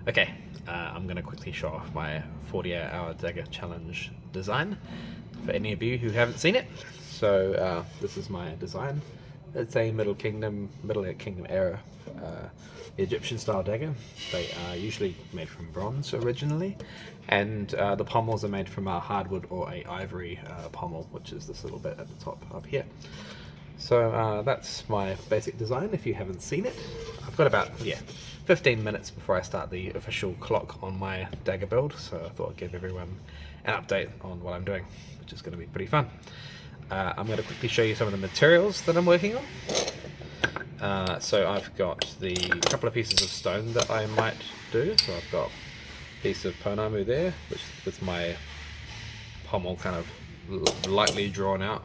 Okay, I'm going to quickly show off my 48-hour dagger challenge design for any of you who haven't seen it. So this is my design. It's a Middle Kingdom era Egyptian style dagger. They are usually made from bronze originally, and the pommels are made from a hardwood or a ivory pommel, which is this little bit at the top up here. So that's my basic design. If you haven't seen it, I've got about 15 minutes before I start the official clock on my dagger build, so I thought I'd give everyone an update on what I'm doing, which is going to be pretty fun. I'm going to quickly show you some of the materials that I'm working on. So I've got the couple of pieces of stone that I might do. So I've got a piece of ponamu there, which with my pommel kind of lightly drawn out.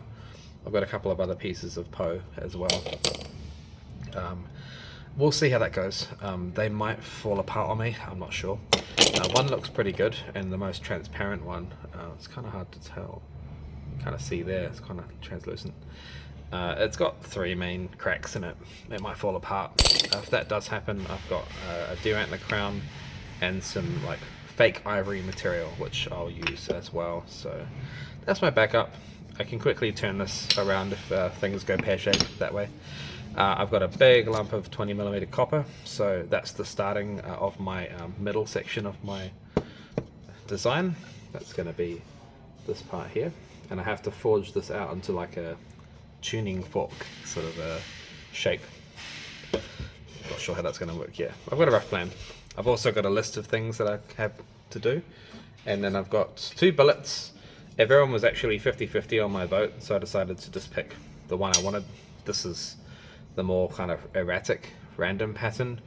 I've got a couple of other pieces of po as well. We'll see how that goes. They might fall apart on me, I'm not sure. One looks pretty good, and the most transparent one, it's kind of hard to tell. You kind of see there, it's kind of translucent. It's got 3 main cracks in it. It might fall apart. If that does happen, I've got a deer antler crown and some like fake ivory material, which I'll use as well. So that's my backup. I can quickly turn this around if things go pear-shaped that way. I've got a big lump of 20mm copper, so that's the starting of my middle section of my design. That's going to be this part here, and I have to forge this out into like a tuning fork sort of a shape. Not sure how that's going to work yet. I've got a rough plan. I've also got a list of things that I have to do, and then I've got 2 billets. Everyone was actually 50-50 on my vote, so I decided to just pick the one I wanted. This is the more kind of erratic, random pattern,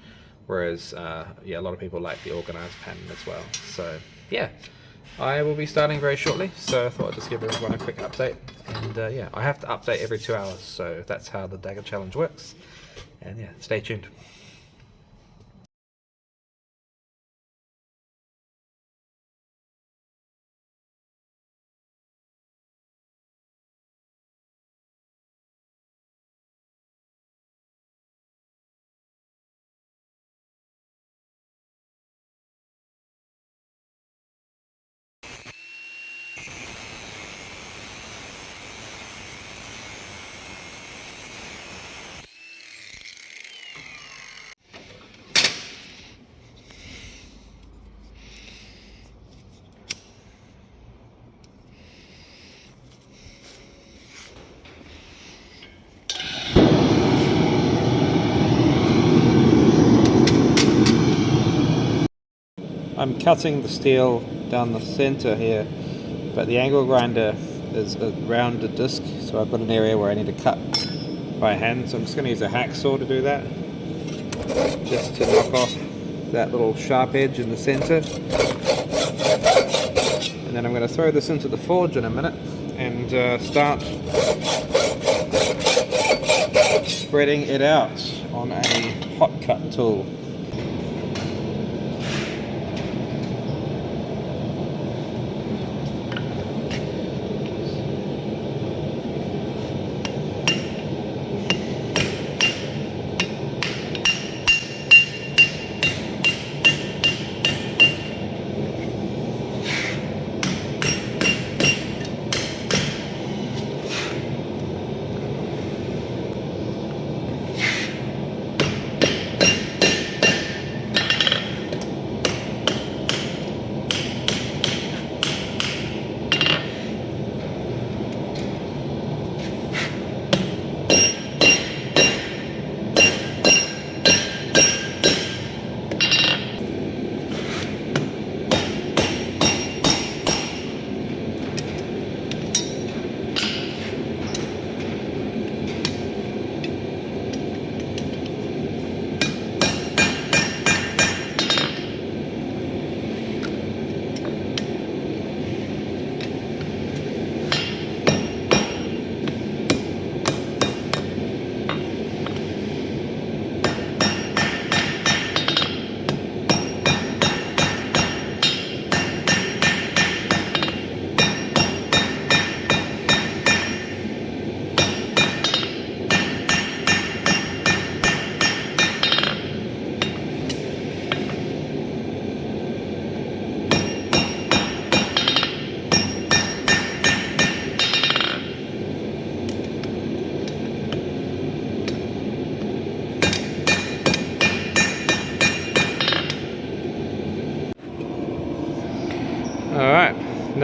whereas a lot of people like the organized pattern as well. So yeah, I will be starting very shortly, so I thought I'd just give everyone a quick update. And I have to update every 2 hours, so that's how the Dagger Challenge works. And yeah, stay tuned. I'm cutting the steel down the center here, but the angle grinder is a rounded disc, so I've got an area where I need to cut by hand, so I'm just going to use a hacksaw to do that, just to knock off that little sharp edge in the center. And then I'm going to throw this into the forge in a minute and start spreading it out on a hot cut tool.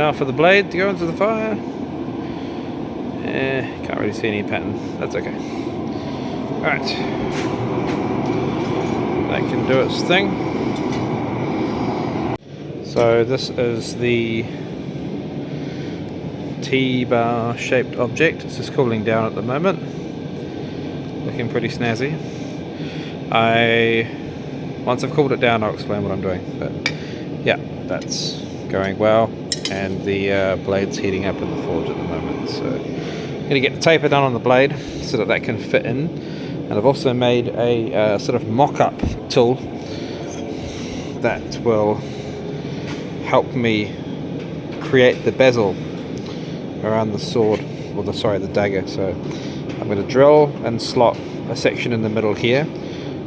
now for the blade to go into the fire. Can't really see any pattern. That's okay. Alright. That can do its thing. So this is the T-bar shaped object. It's just cooling down at the moment. Looking pretty snazzy. Once I've cooled it down, I'll explain what I'm doing. But yeah, that's going well, and the blade's heating up in the forge at the moment. So I'm going to get the taper done on the blade so that can fit in. And I've also made a sort of mock-up tool that will help me create the bezel around the sword, or the dagger. So I'm going to drill and slot a section in the middle here,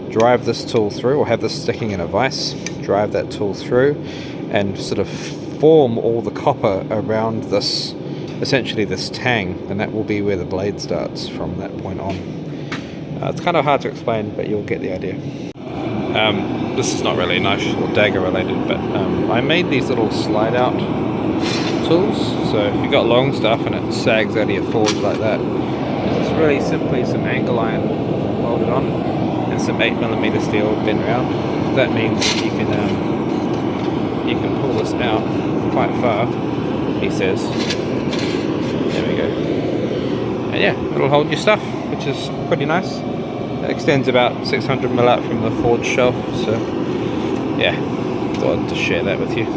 drive this tool through, or have this sticking in a vise, drive that tool through and sort of form all the copper around this, essentially this tang, and that will be where the blade starts from that point on. It's kind of hard to explain, but you'll get the idea. This is not really knife or dagger related, but I made these little slide out tools. So if you've got long stuff and it sags out of your forge like that, it's really simply some angle iron welded on and some 8mm steel bent round. That means you can pull this out quite far, he says. There we go. And yeah, it'll hold your stuff, which is pretty nice. It extends about 600mm out from the forge shelf, so yeah, thought I'd just share that with you.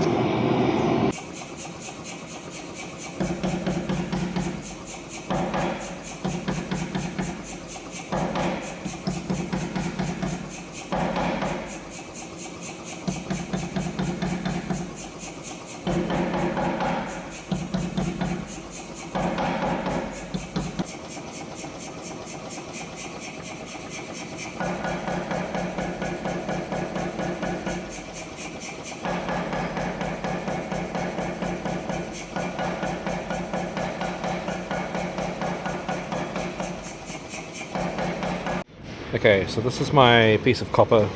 Okay, so this is my piece of copper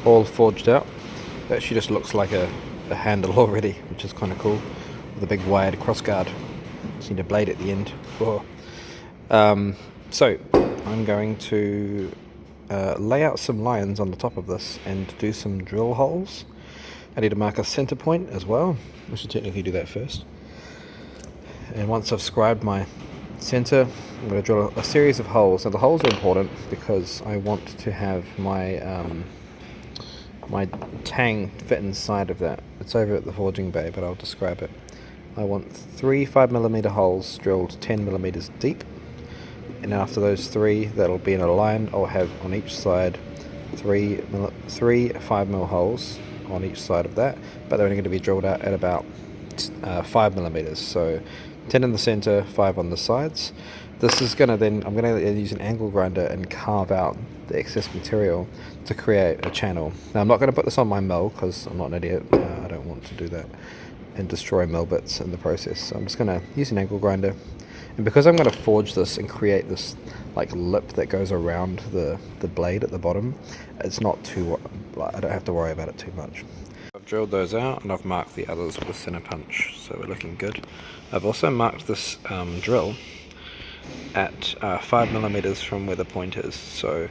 all forged out. It actually just looks like a handle already, which is kind of cool, with a big wired crossguard. Just need a blade at the end. Whoa. So I'm going to lay out some lines on the top of this and do some drill holes. I need to mark a center point as well. I should technically do that first. And once I've scribed my center, I'm going to drill a series of holes. Now the holes are important because I want to have my my tang fit inside of that. It's over at the forging bay, but I'll describe it. I want 3 5mm holes drilled 10mm deep, and after those 3 that'll be in a line, I'll have on each side 3 5mm holes on each side of that, but they're only going to be drilled out at about 5mm, so 10 in the center, 5 on the sides. This is going to then, I'm going to use an angle grinder and carve out the excess material to create a channel. Now I'm not going to put this on my mill because I'm not an idiot. I don't want to do that and destroy mill bits in the process. So I'm just going to use an angle grinder, and because I'm going to forge this and create this like lip that goes around the blade at the bottom, it's not too, I don't have to worry about it too much. I've drilled those out and I've marked the others with a center punch, so we're looking good. I've also marked this drill at 5mm from where the point is, so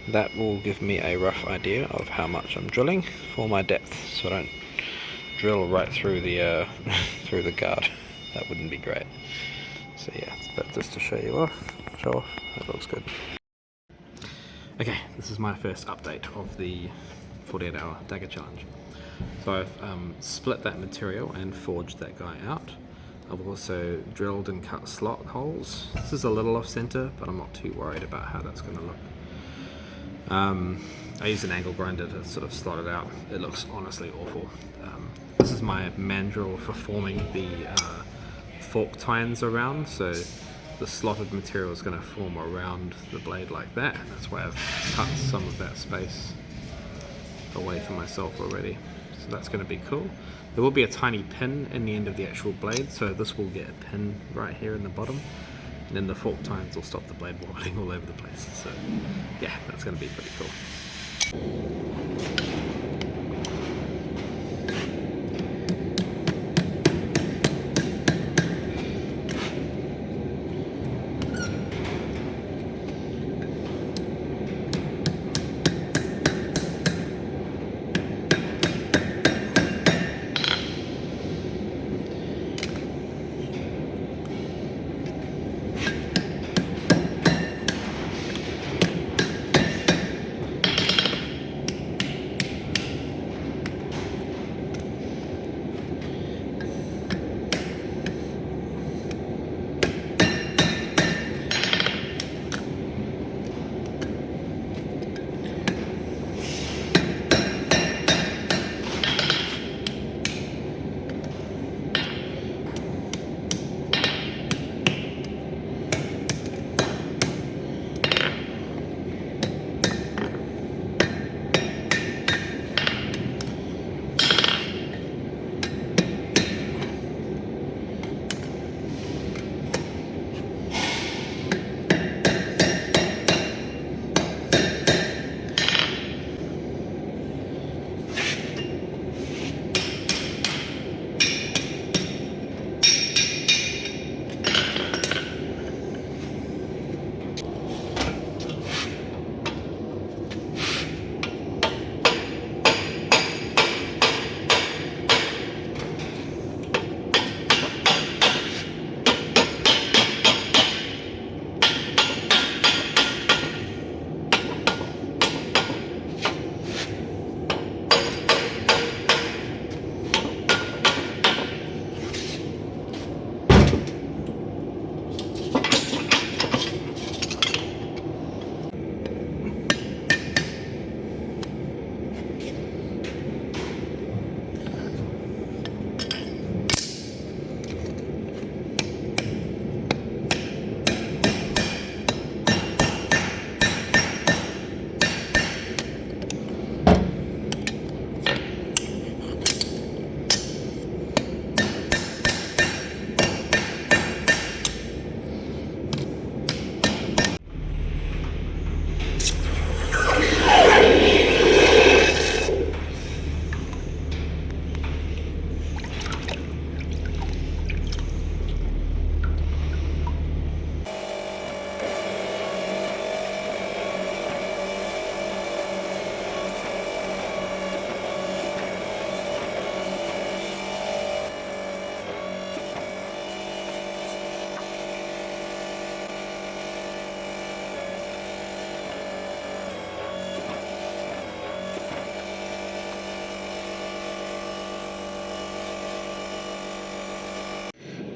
that will give me a rough idea of how much I'm drilling for my depth, so I don't drill right through the through the guard. That wouldn't be great. So yeah, but just to show off, that looks good. Okay, this is my first update of the 48-hour dagger challenge. So I've split that material and forged that guy out. I've also drilled and cut slot holes. This is a little off center, but I'm not too worried about how that's going to look. I used an angle grinder to sort of slot it out. It looks honestly awful. This is my mandrel for forming the fork tines around, so the slotted material is going to form around the blade like that, and that's why I've cut some of that space away for myself already. So that's going to be cool. There will be a tiny pin in the end of the actual blade, so this will get a pin right here in the bottom, and then the fork tines will stop the blade wobbling all over the place. So yeah, that's going to be pretty cool.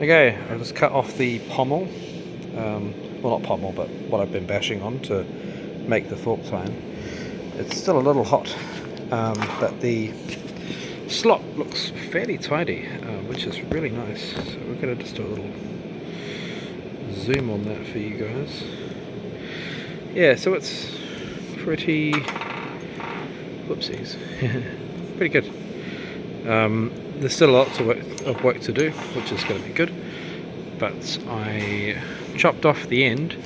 Okay, I just cut off the pommel, well not pommel, but what I've been bashing on to make the fork tine. It's still a little hot, but the slot looks fairly tidy, which is really nice. So we're going to just do a little zoom on that for you guys. Yeah, so it's pretty, whoopsies, pretty good. There's still a lot of work to do, which is going to be good, but I chopped off the end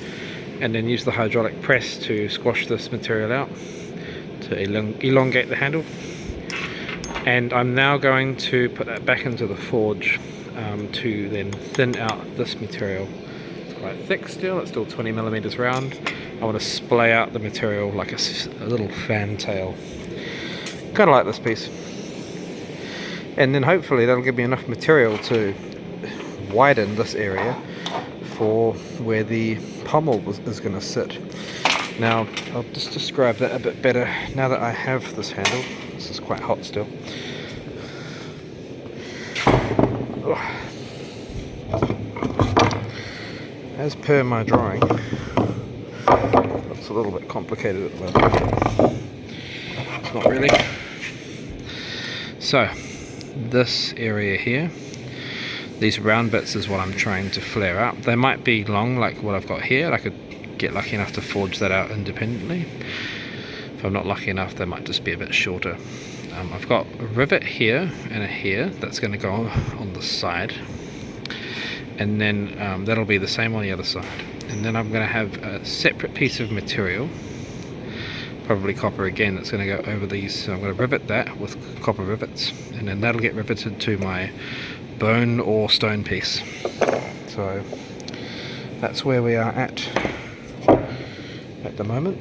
and then used the hydraulic press to squash this material out to elongate the handle, and I'm now going to put that back into the forge to then thin out this material. It's quite thick still, it's still 20mm round. I want to splay out the material like a little fantail, kind of like this piece. And then hopefully that'll give me enough material to widen this area for where the pommel is going to sit. Now I'll just describe that a bit better now that I have this handle. This is quite hot still. As per my drawing, looks a little bit complicated at the moment. It's not really. So this area here, these round bits is what I'm trying to flare up. They might be long like what I've got here. I could get lucky enough to forge that out independently. If I'm not lucky enough, they might just be a bit shorter. I've got a rivet here and a here that's going to go on the side, and then that'll be the same on the other side. And then I'm going to have a separate piece of material, probably copper again, that's going to go over these. So I'm going to rivet that with copper rivets, and then that'll get riveted to my bone or stone piece. So that's where we are at the moment,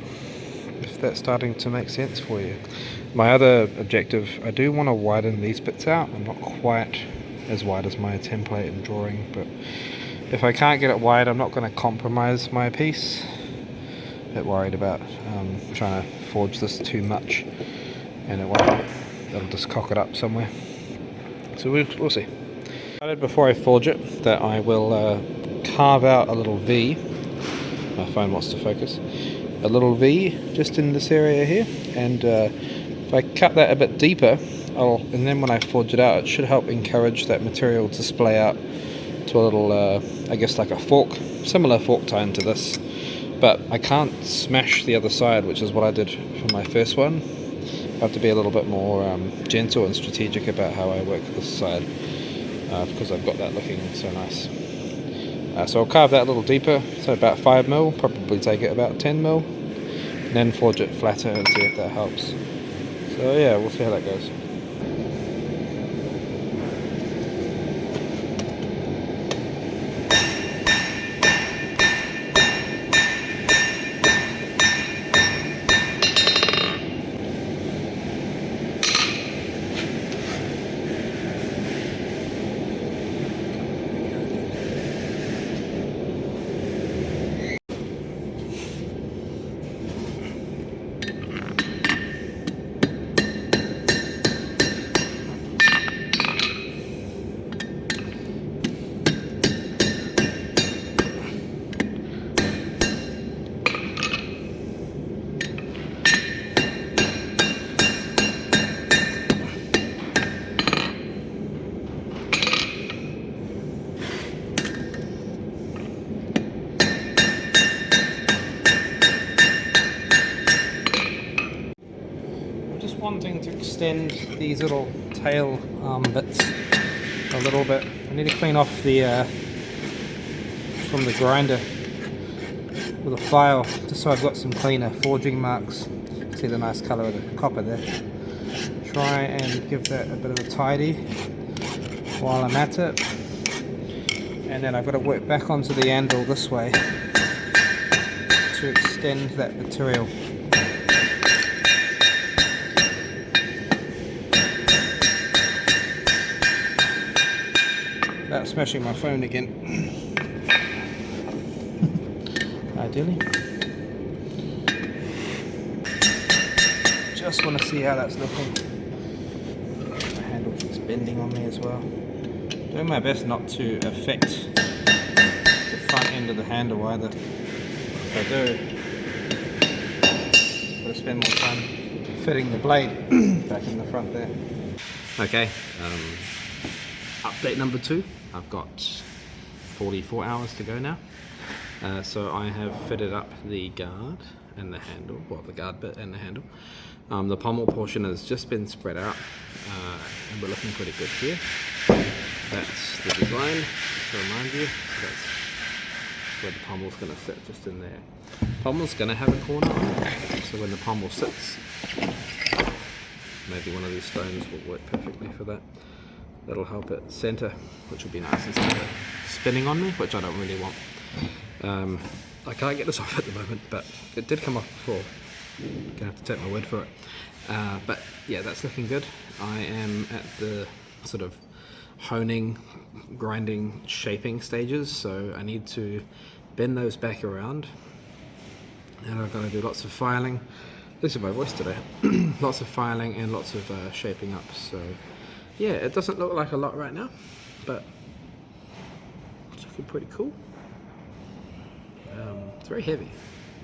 if that's starting to make sense for you. My other objective, I do want to widen these bits out. I'm not quite as wide as my template and drawing, but if I can't get it wide, I'm not going to compromise my piece. A bit worried about trying to forge this too much, and it'll just cock it up somewhere. So we'll see. Before I forge it, that I will carve out a little V. My phone wants to focus. A little V just in this area here, and if I cut that a bit deeper, and then when I forge it out, it should help encourage that material to splay out to a little, I guess like a fork, similar fork tine to this. But I can't smash the other side, which is what I did for my first one. I have to be a little bit more gentle and strategic about how I work this side, because I've got that looking so nice. So I'll carve that a little deeper, so about 5mm, probably take it about 10mm, and then forge it flatter and see if that helps. So yeah, we'll see how that goes. Wanting to extend these little tail bits a little bit. I need to clean off the from the grinder with a file, just so I've got some cleaner forging marks. See the nice colour of the copper there. Try and give that a bit of a tidy while I'm at it, and then I've got to work back onto the anvil this way to extend that material. Without smashing my phone again. Ideally. Just want to see how that's looking. My handle keeps bending on me as well. Doing my best not to affect the front end of the handle either. If I do, I've got to spend more time fitting the blade back in the front there. Okay, update number 2. I've got 44 hours to go now. So I have fitted up the guard and the handle, well, the guard bit and the handle. The pommel portion has just been spread out, and we're looking pretty good here. That's the design, just to remind you. So that's where the pommel's going to sit, just in there. Pommel's going to have a corner on it, so when the pommel sits, maybe one of these stones will work perfectly for that. That'll help it center, which would be nice instead of spinning on me, which I don't really want. I can't get this off at the moment, but it did come off before. Gonna have to take my word for it. But yeah, that's looking good. I am at the sort of honing, grinding, shaping stages, so I need to bend those back around, and I've got to do lots of filing. Listen to my voice today. Lots of filing and lots of shaping up. So yeah, it doesn't look like a lot right now, but it's looking pretty cool. It's very heavy.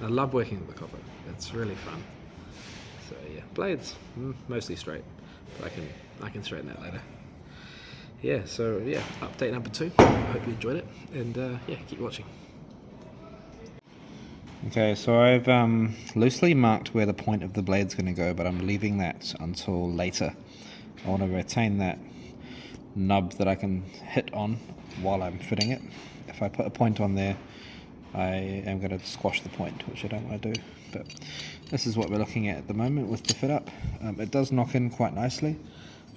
I love working with the copper. It's really fun. So yeah, blades mostly straight, but I can straighten that later. Yeah, so yeah, update number 2. I hope you enjoyed it, and yeah, keep watching. Okay, so I've loosely marked where the point of the blade's going to go, but I'm leaving that until later. I want to retain that nub that I can hit on while I'm fitting it. If I put a point on there, I am going to squash the point, which I don't want to do. But this is what we're looking at the moment with the fit up. It does knock in quite nicely.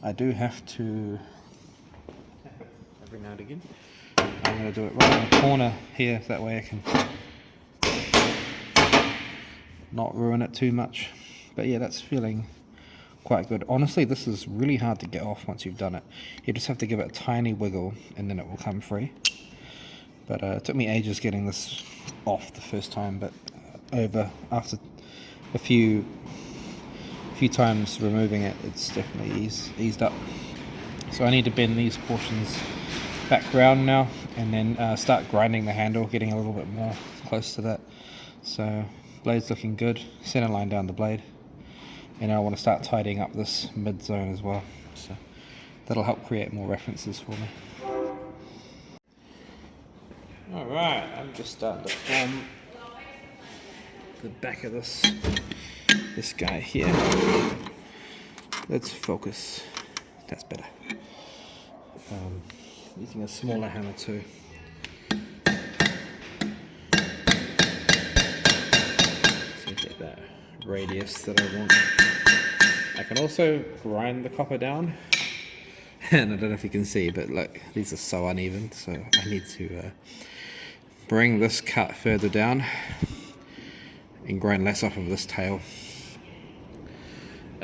I do have to, every now and again, I'm going to do it right in the corner here, that way I can not ruin it too much. But yeah, that's feeling quite good. Honestly, this is really hard to get off once you've done it. You just have to give it a tiny wiggle and then it will come free. But it took me ages getting this off the first time, but after a few times removing it, it's definitely eased up. So I need to bend these portions back round now, and then start grinding the handle, getting a little bit more close to that. So blade's looking good, center line down the blade, and I want to start tidying up this mid zone as well. So that'll help create more references for me. Alright, I'm just starting to form the back of this guy here. Let's focus. That's better. Using a smaller hammer too. So get that radius that I want. I can also grind the copper down. And I don't know if you can see, but like these are so uneven, so I need to bring this cut further down and grind less off of this tail.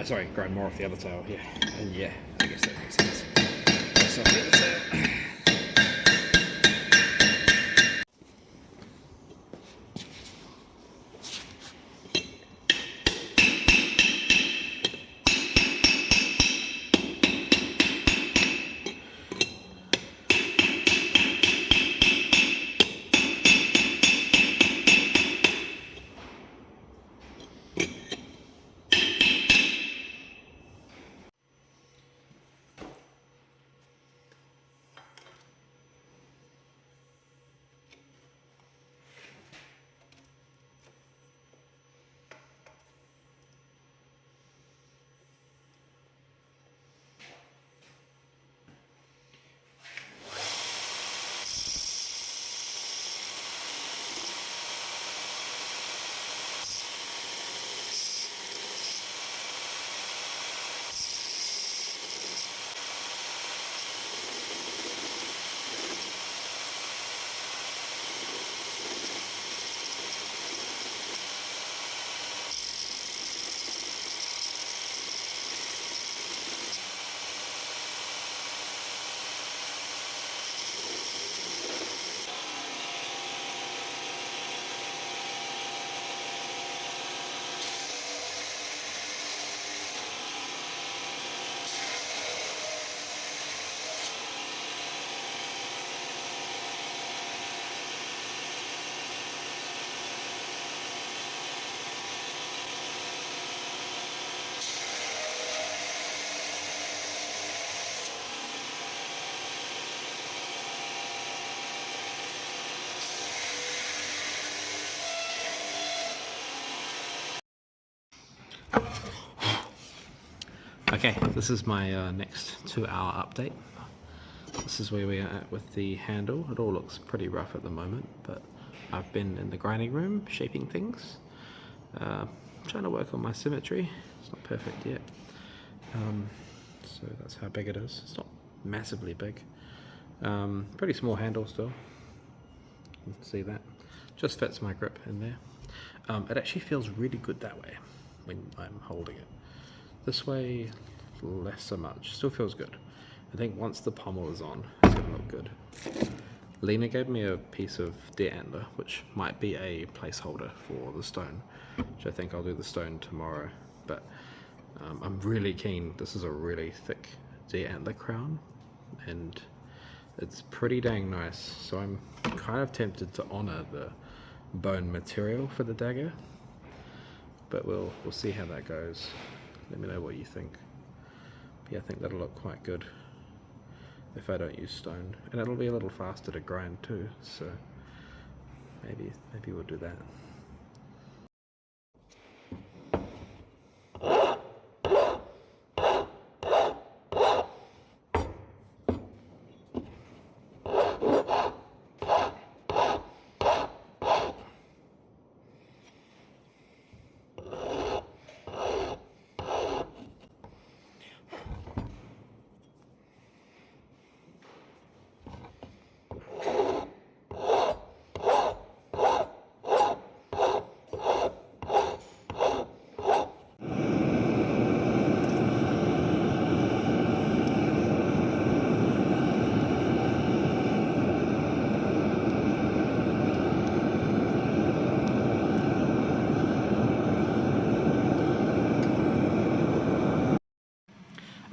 Sorry, grind more off the other tail here. And yeah, I guess that makes sense. Less off the other tail. Okay, this is my next 2-hour update. This is where we are at with the handle. It all looks pretty rough at the moment, but I've been in the grinding room shaping things, trying to work on my symmetry. It's not perfect yet, so that's how big it is. It's not massively big. Pretty small handle still. You can see that. Just fits my grip in there. It actually feels really good that way when I'm holding it. This way, less so much. Still feels good. I think once the pommel is on, it's going to look good. Lena gave me a piece of deer antler, which might be a placeholder for the stone, which I think I'll do the stone tomorrow. But I'm really keen. This is a really thick deer antler crown, and it's pretty dang nice. So I'm kind of tempted to honor the bone material for the dagger, but we'll see how that goes. Let me know what you think. But yeah, I think that'll look quite good if I don't use stone, and it'll be a little faster to grind too, so maybe we'll do that.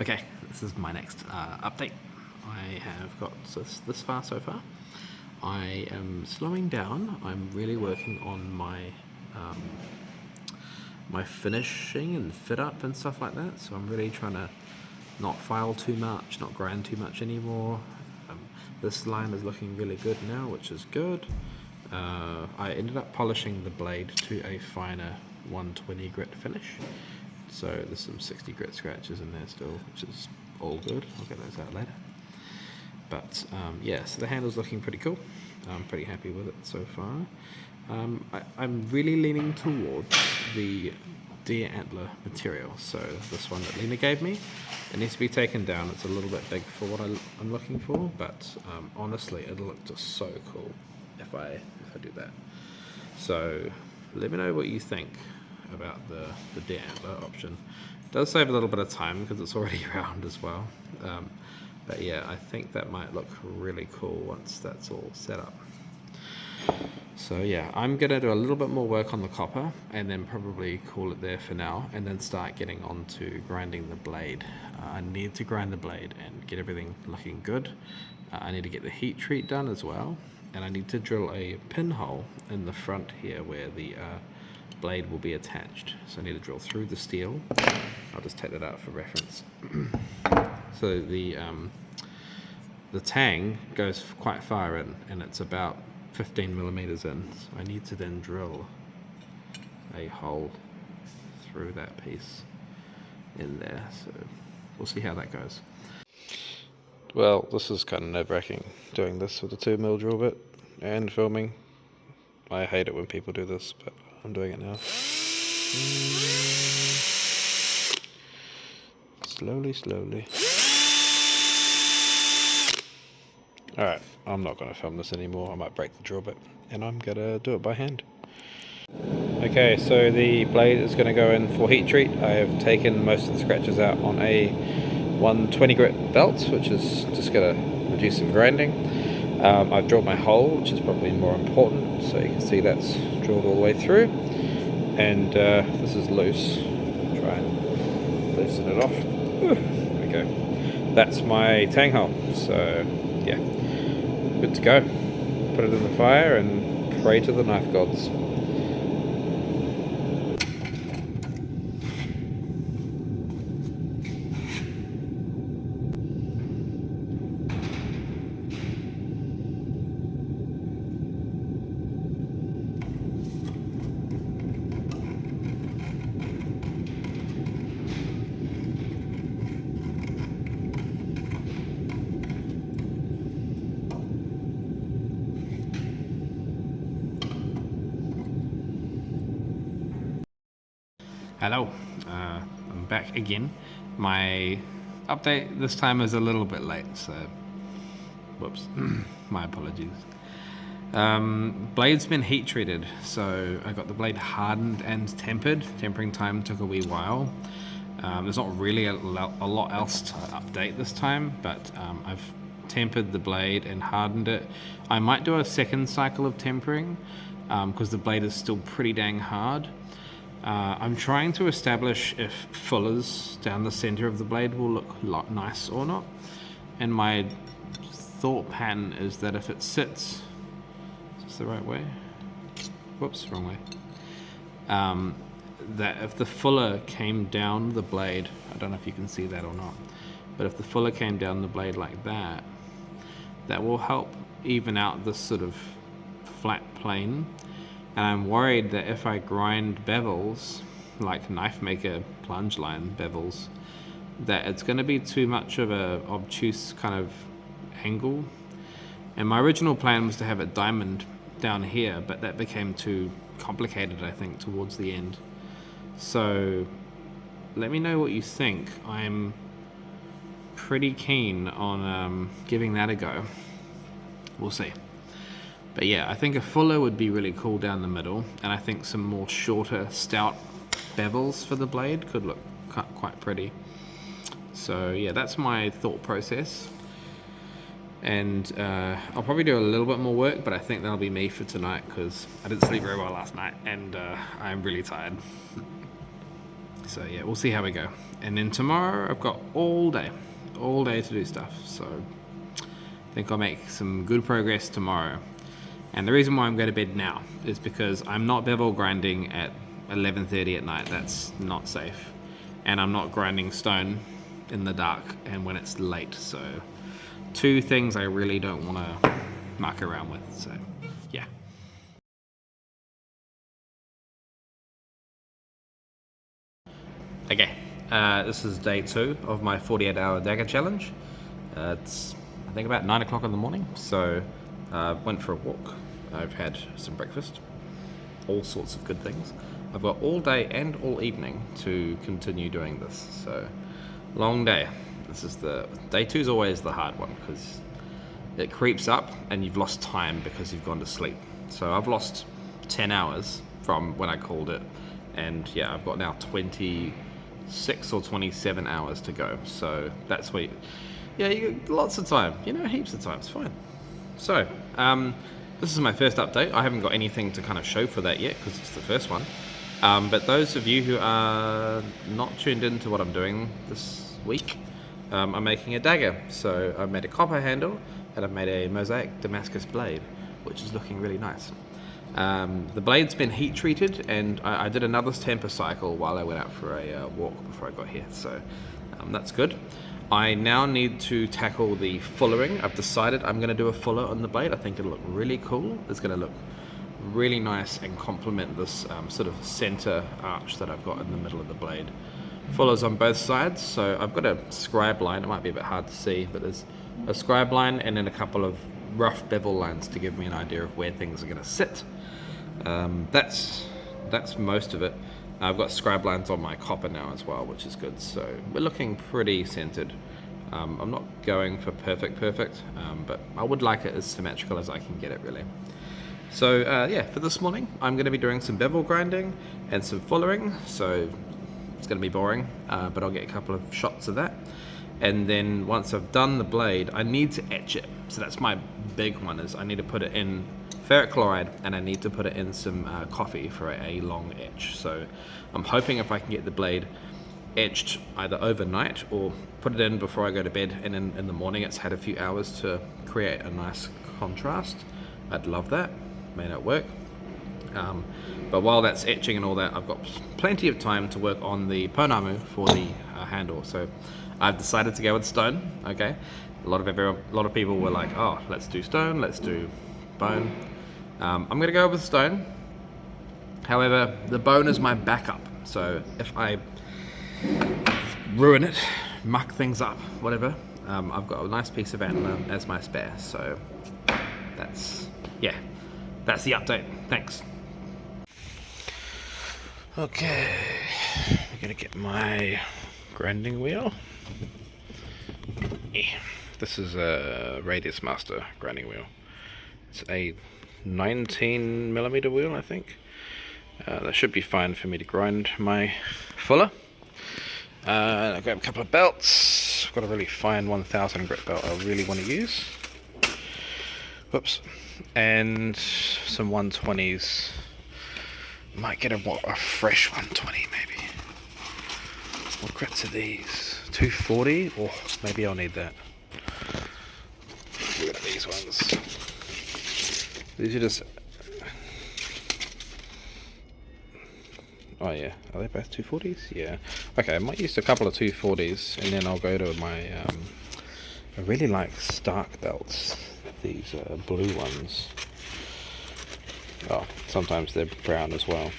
Okay, this is my next update. I have got this far so far. I am slowing down. I'm really working on my my finishing and fit up and stuff like that. So I'm really trying to not file too much, not grind too much anymore. This line is looking really good now, which is good. I ended up polishing the blade to a finer 120 grit finish. So there's some 60 grit scratches in there still, which is all good. I'll get those out later. But yeah, so the handle's looking pretty cool. I'm pretty happy with it so far. I'm really leaning towards the deer antler material. So this one that Lena gave me, it needs to be taken down. It's a little bit big for what I'm looking for, but honestly, it'll look just so cool if I do that. So let me know what you think about the deer antler option. It does save a little bit of time because it's already round as well, but yeah, I think that might look really cool once that's all set up. So yeah, I'm gonna do a little bit more work on the copper and then probably call it there for now, and then start getting on to grinding the blade. I need to grind the blade and get everything looking good. I need to get the heat treat done as well, and I need to drill a pinhole in the front here where the blade will be attached. So I need to drill through the steel. I'll just take that out for reference. So the tang goes quite far in, and it's about 15 millimeters in. So I need to then drill a hole through that piece in there. So we'll see how that goes. Well, this is kind of nerve-wracking doing this with the 2mm drill bit and filming. I hate it when people do this, but I'm doing it now. Slowly. Alright, I'm not going to film this anymore. I might break the drill bit, and I'm going to do it by hand. Okay, so the blade is going to go in for heat treat. I have taken most of the scratches out on a 120 grit belt, which is just going to reduce some grinding. I've drilled my hole, which is probably more important, so you can see that's drilled all the way through, and this is loose. Try and loosen it off. There we go. That's my tang hole, so yeah, good to go. Put it in the fire and pray to the knife gods. Hello, I'm back again. My update this time is a little bit late, so whoops, my apologies. Blade's been heat treated, so I got the blade hardened and tempered. Tempering time took a wee while. There's not really a lot else to update this time, but I've tempered the blade and hardened it. I might do a second cycle of tempering because the blade is still pretty dang hard. I'm trying to establish if fullers down the center of the blade will look nice or not. And my thought pattern is that if it sits, is this the right way? Whoops, wrong way. That if the fuller came down the blade, I don't know if you can see that or not, but if the fuller came down the blade like that, that will help even out this sort of flat plane. And I'm worried that if I grind bevels, like knife maker plunge line bevels, that it's going to be too much of a obtuse kind of angle. And my original plan was to have it diamond down here, but that became too complicated, I think, towards the end. So let me know what you think. I'm pretty keen on giving that a go. We'll see. But yeah, I think a fuller would be really cool down the middle, and I think some more shorter, stout bevels for the blade could look quite pretty. So yeah, that's my thought process. And I'll probably do a little bit more work, but I think that'll be me for tonight because I didn't sleep very well last night, and I'm really tired. So yeah, we'll see how we go. And then tomorrow I've got all day to do stuff. So I think I'll make some good progress tomorrow. And the reason why I'm going to bed now is because I'm not bevel grinding at 11:30 at night. That's not safe. And I'm not grinding stone in the dark and when it's late. So two things I really don't want to muck around with. So yeah. Okay, this is day 2 of my 48-hour dagger challenge. It's I think about 9 o'clock in the morning, so went for a walk. I've had some breakfast, all sorts of good things. I've got all day and all evening to continue doing this, so long day. This is day 2 is always the hard one because it creeps up and you've lost time because you've gone to sleep. So I've lost 10 hours from when I called it, and yeah, I've got now 26 or 27 hours to go. So that's where you get lots of time, heaps of time. It's fine. So this is my first update. I haven't got anything to kind of show for that yet because it's the first one. But those of you who are not tuned into what I'm doing this week, I'm making a dagger. So I've made a copper handle and I've made a mosaic Damascus blade, which is looking really nice. The blade's been heat treated, and I did another temper cycle while I went out for a walk before I got here, so that's good. I now need to tackle the fullering. I've decided I'm going to do a fuller on the blade. I think it'll look really cool. It's going to look really nice and complement this sort of center arch that I've got in the middle of the blade. Fullers on both sides, so I've got a scribe line. It might be a bit hard to see, but there's a scribe line and then a couple of rough bevel lines to give me an idea of where things are going to sit. That's most of it. I've got scribe lines on my copper now as well, which is good. So we're looking pretty centered. I'm not going for perfect, but I would like it as symmetrical as I can get it, really. So yeah, for this morning, I'm going to be doing some bevel grinding and some fullering. So it's going to be boring, but I'll get a couple of shots of that. And then once I've done the blade, I need to etch it. So that's my big one, is I need to put it in ferric chloride and I need to put it in some coffee for a long etch. So I'm hoping if I can get the blade etched either overnight or put it in before I go to bed, and in the morning it's had a few hours to create a nice contrast. I'd love that. May not work. But while that's etching and all that, I've got plenty of time to work on the pounamu for the handle. So I've decided to go with stone. Okay, a lot of people were like, "Oh, let's do stone, let's do bone." I'm going to go with stone. However, the bone is my backup. So if I ruin it, muck things up, whatever, I've got a nice piece of antler as my spare. So that's the update. Thanks. Okay, I'm gonna get my grinding wheel. This is a Radius Master grinding wheel. It's a 19mm wheel, I think. That should be fine for me to grind my fuller. I'll grab a couple of belts. I've got a really fine 1000 grit belt I really want to use. Whoops. And some 120s. Might get a fresh 120 maybe. What grits are these? 240? Or maybe I'll need that. Look at these ones. These are just... Oh yeah, are they both 240s? Yeah. Okay, I might use a couple of 240s and then I'll go to my... I really like Stark belts. These blue ones. Oh, sometimes they're brown as well.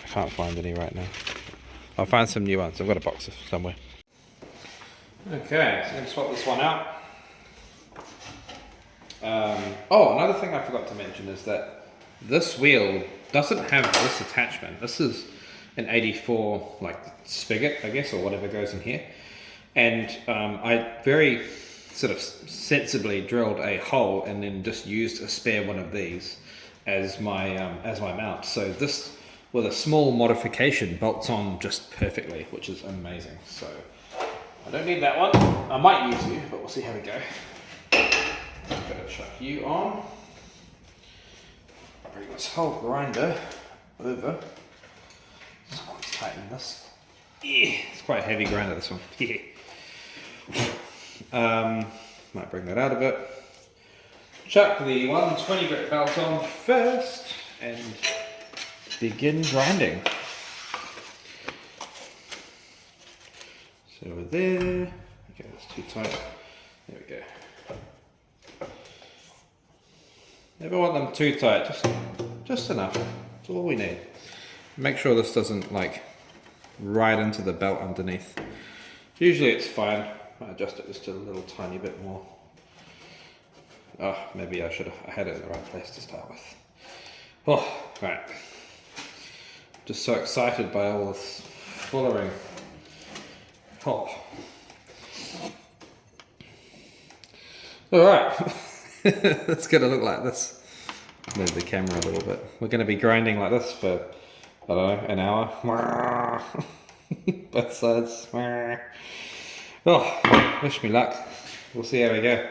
I can't find any right now. I'll find some new ones. I've got a box somewhere. Okay, so I'm going to swap this one out. Oh, another thing I forgot to mention is that this wheel doesn't have this attachment. This is an 84 like spigot, I guess, or whatever goes in here. And I very sort of sensibly drilled a hole and then just used a spare one of these as my mount. So this, with a small modification, bolts on just perfectly, which is amazing. So I don't need that one. I might use you, but we'll see how we go. I'm gonna chuck you on. Bring this whole grinder over. So let's tighten this. Yeah, it's quite a heavy grinder, this one. Yeah. Might bring that out a bit. Chuck the 120 grit belt on first and begin grinding. So we're there. Okay, that's too tight. There we go. Never want them too tight, just enough. That's all we need. Make sure this doesn't like ride into the belt underneath. Usually it's fine. I adjust it just a little tiny bit more. Oh, maybe I should have. I had it in the right place to start with. Oh, right. Just so excited by all this fullering. Oh. Alright. It's going to look like this. Move the camera a little bit. We're going to be grinding like this for, I don't know, an hour. Both sides. Oh, wish me luck. We'll see how we go.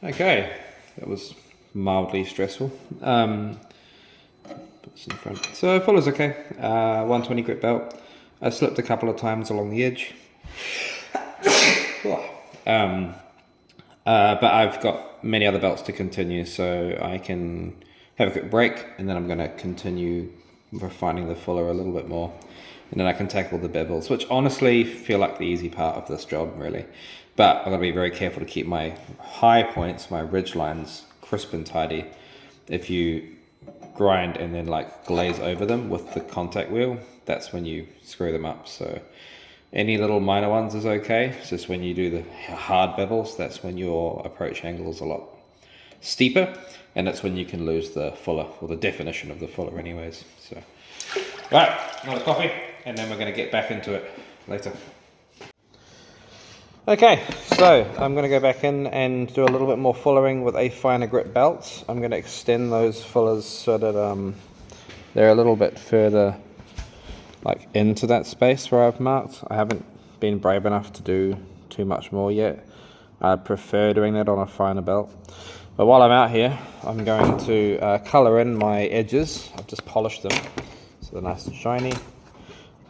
Okay, that was mildly stressful. Put this in front. So full is okay. 120 grit belt. I slipped a couple of times along the edge. But I've got many other belts to continue, so I can have a quick break, and then I'm going to continue refining the fuller a little bit more, and then I can tackle the bevels, which honestly feel like the easy part of this job, really. But I've got to be very careful to keep my high points, my ridge lines, crisp and tidy. If you grind and then like glaze over them with the contact wheel, that's when you screw them up. So any little minor ones is okay. It's just when you do the hard bevels, that's when your approach angle is a lot steeper, and that's when you can lose the fuller, or the definition of the fuller anyways. So, right, another coffee, and then we're going to get back into it later. Okay, so I'm going to go back in and do a little bit more fullering with a finer grit belt. I'm going to extend those fullers so that they're a little bit further like into that space where I've marked. I haven't been brave enough to do too much more yet. I prefer doing that on a finer belt. But while I'm out here, I'm going to colour in my edges. I've just polished them so they're nice and shiny.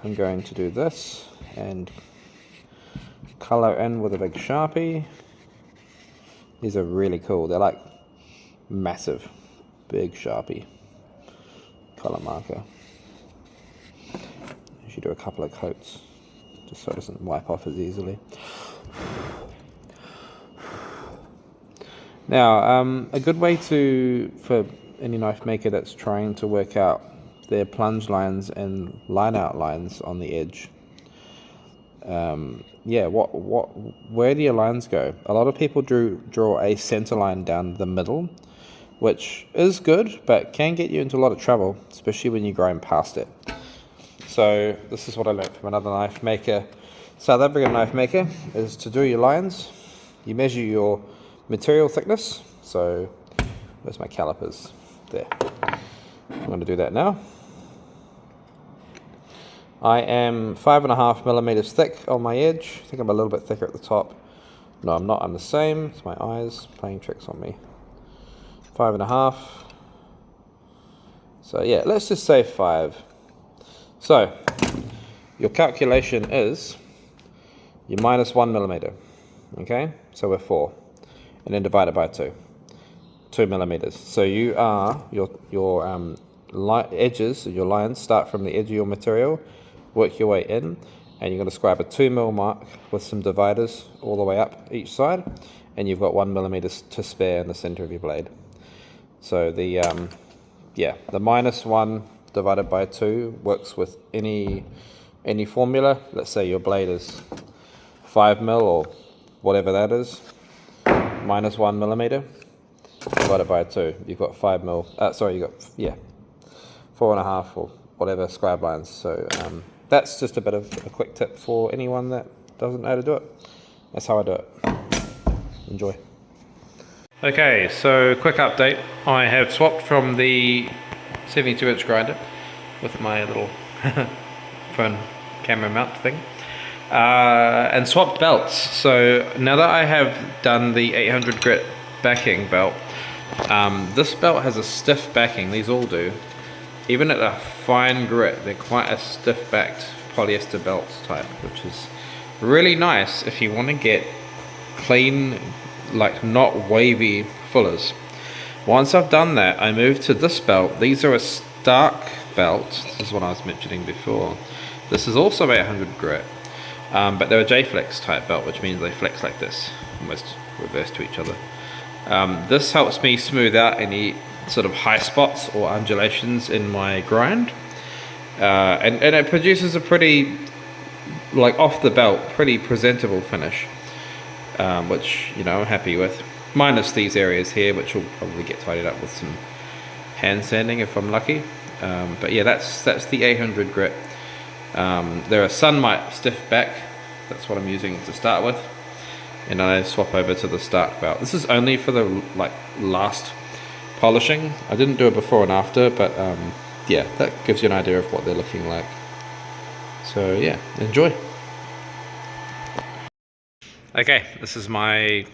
I'm going to do this and colour in with a big Sharpie. These are really cool. They're like massive, big Sharpie colour marker. You should do a couple of coats just so it doesn't wipe off as easily. Now, a good way for any knife maker that's trying to work out their plunge lines and line out lines on the edge. Yeah, where do your lines go? A lot of people draw a center line down the middle, which is good, but can get you into a lot of trouble, especially when you're going past it. So this is what I learned from another knife maker, South African knife maker, is to do your lines. You measure your material thickness. So where's my calipers? There. I'm going to do that now. I am 5.5 millimeters thick on my edge. I think I'm a little bit thicker at the top. No, I'm not. I'm the same. It's my eyes playing tricks on me. 5.5. So yeah, let's just say 5. So your calculation is your -1 millimeter. Okay, so we're 4. And then divide it by 2 millimeters. So you are your edges, your lines start from the edge of your material, work your way in, and you're going to scribe a 2 mil mark with some dividers all the way up each side, and you've got 1 millimeter to spare in the center of your blade. So the -1 divided by 2 works with any formula. Let's say your blade is 5 mil or whatever that is. -1 millimeter divided by 2, you've got 5 mil. Sorry, you got 4.5 or whatever scribe lines. So that's just a bit of a quick tip for anyone that doesn't know how to do it. That's how I do it. Enjoy. Okay, so quick update. I have swapped from the 72-inch grinder with my little phone camera mount thing. And swapped belts. So now that I have done the 800 grit backing belt, this belt has a stiff backing. These all do. Even at a fine grit, they're quite a stiff backed polyester belt type, which is really nice if you want to get clean, like not wavy fullers. Once I've done that, I move to this belt. These are a Stark belt. This is what I was mentioning before. This is also 800 grit. But they're a J-flex type belt, which means they flex like this, almost reverse to each other. This helps me smooth out any sort of high spots or undulations in my grind, and it produces a pretty, like off the belt, pretty presentable finish, which I'm happy with. Minus these areas here, which will probably get tidied up with some hand sanding if I'm lucky. But yeah, that's the 800 grit. They're a Sunmite stiff back. That's what I'm using to start with, and I swap over to the Stark belt. This is only for the last polishing. I didn't do it before and after, but yeah, that gives you an idea of what they're looking like. So yeah, enjoy. Okay, this is my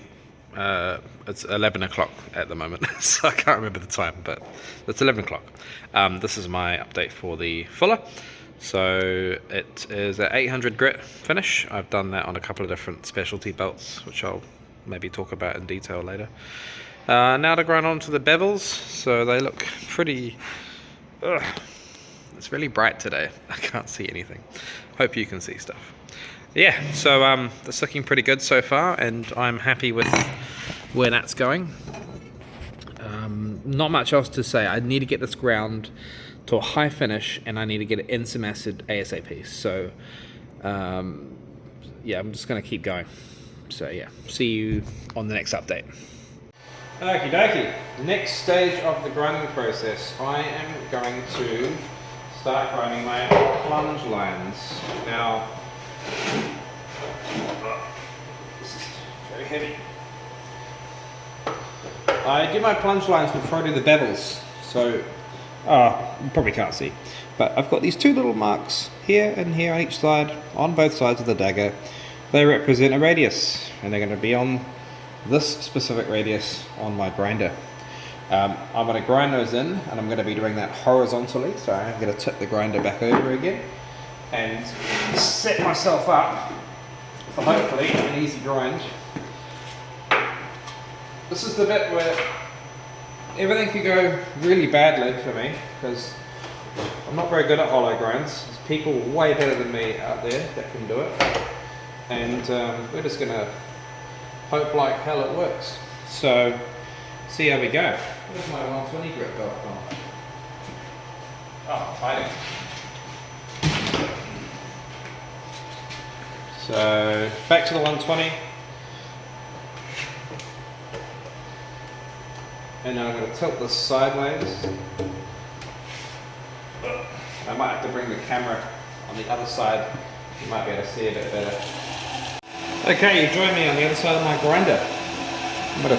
it's 11 o'clock at the moment, so I can't remember the time, but it's 11 o'clock. This is my update for the fuller. So it is an 800 grit finish. I've done that on a couple of different specialty belts, which I'll maybe talk about in detail later. Now to grind on to the bevels. So they look pretty... It's really bright today. I can't see anything. Hope you can see stuff. Yeah, so it's looking pretty good so far, and I'm happy with where that's going. Not much else to say. I need to get this ground to a high finish, and I need to get it in some acid ASAP. So yeah, I'm just going to keep going. So yeah, see you on the next update. Okie dokie, next stage of the grinding process, I am going to start grinding my plunge lines. Now, this is very heavy. I do my plunge lines before I do the bevels. So you probably can't see, but I've got these two little marks here and here on each side, on both sides of the dagger. They represent a radius, and they're going to be on this specific radius on my grinder. I'm going to grind those in, and I'm going to be doing that horizontally, so I'm going to tip the grinder back over again and set myself up for hopefully an easy grind. This is the bit where everything could go really badly for me, because I'm not very good at hollow grinds. There's people way better than me out there that can do it, and we're just going to hope like hell it works. So, see how we go. Where's my 120 grit belt gone? Oh, hiding. So, back to the 120. And now I'm going to tilt this sideways. I might have to bring the camera on the other side. You might be able to see a bit better. Okay, you join me on the other side of my grinder. I've got a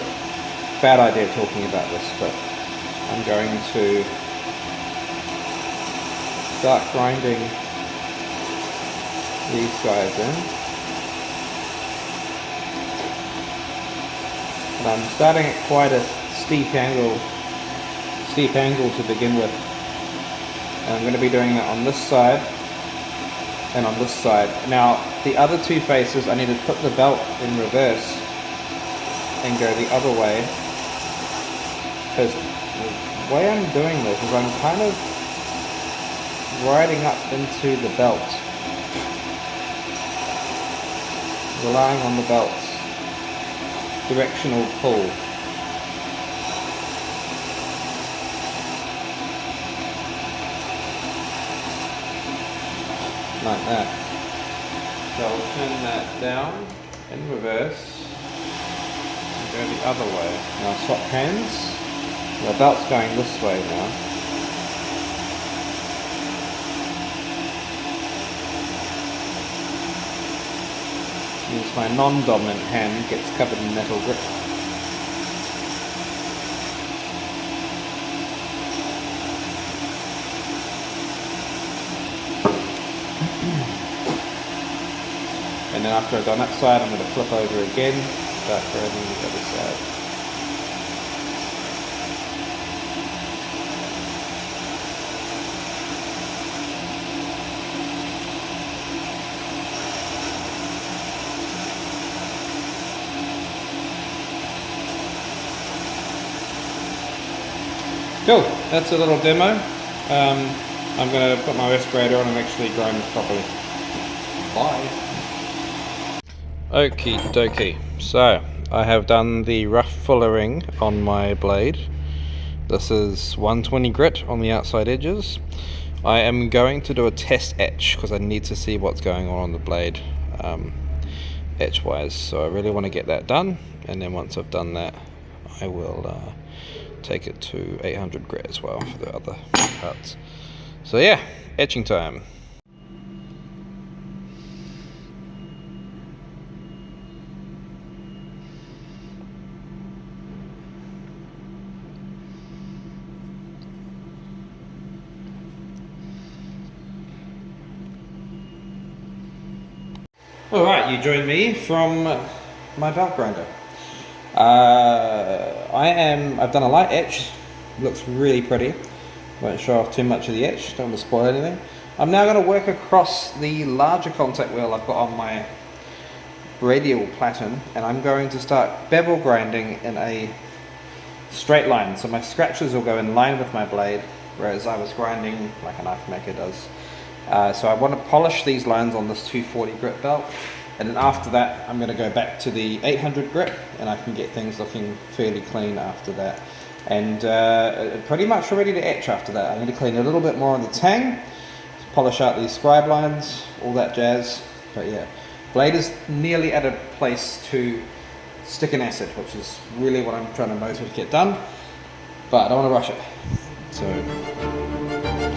bad idea talking about this, but I'm going to start grinding these guys in. And I'm starting at quite a steep angle to begin with. And I'm going to be doing that on this side and on this side. Now, the other two faces, I need to put the belt in reverse and go the other way, because the way I'm doing this is I'm kind of riding up into the belt, relying on the belt's directional pull. Like that. So I'll turn that down in reverse and go the other way. Now swap hands. The belt's going this way now. Means my non-dominant hand gets covered in metal grip. And then after I've done that side, I'm going to flip over again, start grinding the other side. Cool, that's a little demo. I'm going to put my respirator on and actually grind this properly. Bye. Okie dokie, so I have done the rough fullering on my blade. This is 120 grit on the outside edges. I am going to do a test etch because I need to see what's going on the blade etch wise, so I really want to get that done, and then once I've done that I will take it to 800 grit as well for the other parts. So yeah, etching time. Alright, you join me from my belt grinder. I've done a light etch, looks really pretty. Won't show off too much of the etch, don't want to spoil anything. I'm now going to work across the larger contact wheel I've got on my radial platen, and I'm going to start bevel grinding in a straight line. So my scratches will go in line with my blade, whereas I was grinding like a knife maker does. So I want to polish these lines on this 240 grit belt, and then after that I'm going to go back to the 800 grit, and I can get things looking fairly clean after that. And pretty much ready to etch after that. I'm going to clean a little bit more on the tang, polish out these scribe lines, all that jazz. But yeah, blade is nearly at a place to stick an acid, which is really what I'm trying to motivate to get done, but I don't want to rush it, so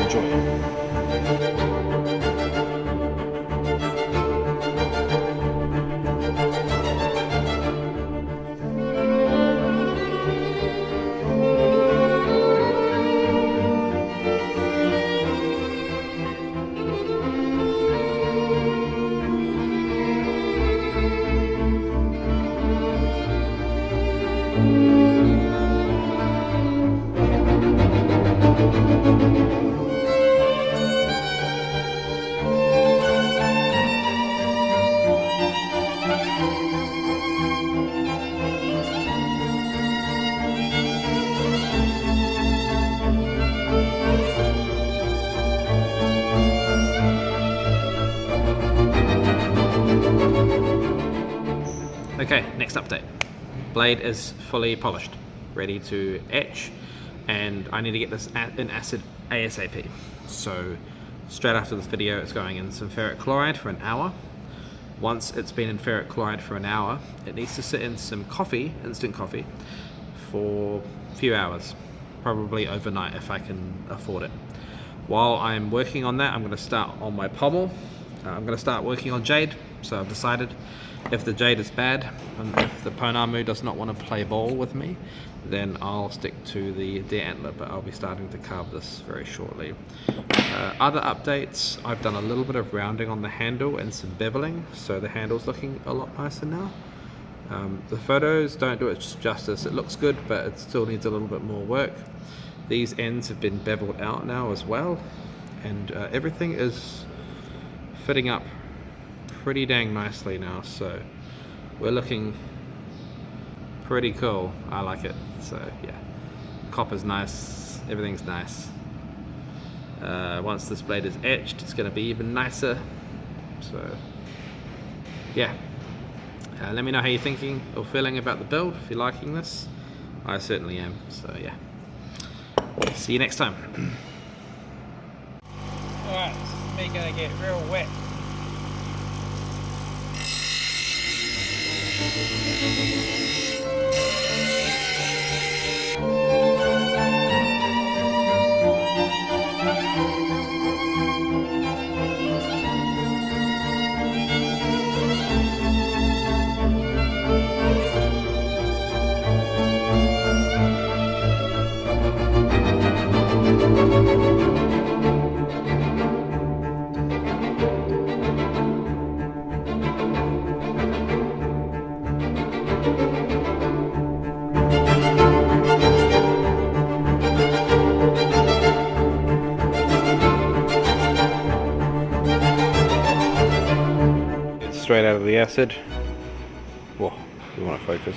enjoy. Okay, next update. Blade is fully polished, ready to etch, and I need to get this in acid ASAP. So straight after this video it's going in some ferric chloride for an hour. Once it's been in ferric chloride for an hour, it needs to sit in some coffee, instant coffee, for a few hours, probably overnight if I can afford it. While I'm working on that, I'm going to start on my pommel. I'm going to start working on jade. So I've decided if the jade is bad and if the Pounamu does not want to play ball with me, then I'll stick to the deer antler, but I'll be starting to carve this very shortly. Other updates, I've done a little bit of rounding on the handle and some beveling, so the handle's looking a lot nicer now. The photos don't do it justice. It looks good, but it still needs a little bit more work. These ends have been beveled out now as well, and everything is fitting up pretty dang nicely now, so we're looking pretty cool. I like it. So yeah, copper's nice, everything's nice. Once this blade is etched, it's going to be even nicer. So yeah, let me know how you're thinking or feeling about the build. If you're liking this, I certainly am. So yeah, see you next time. Alright, me gonna get real wet. Straight out of the acid. Whoa, we want to focus.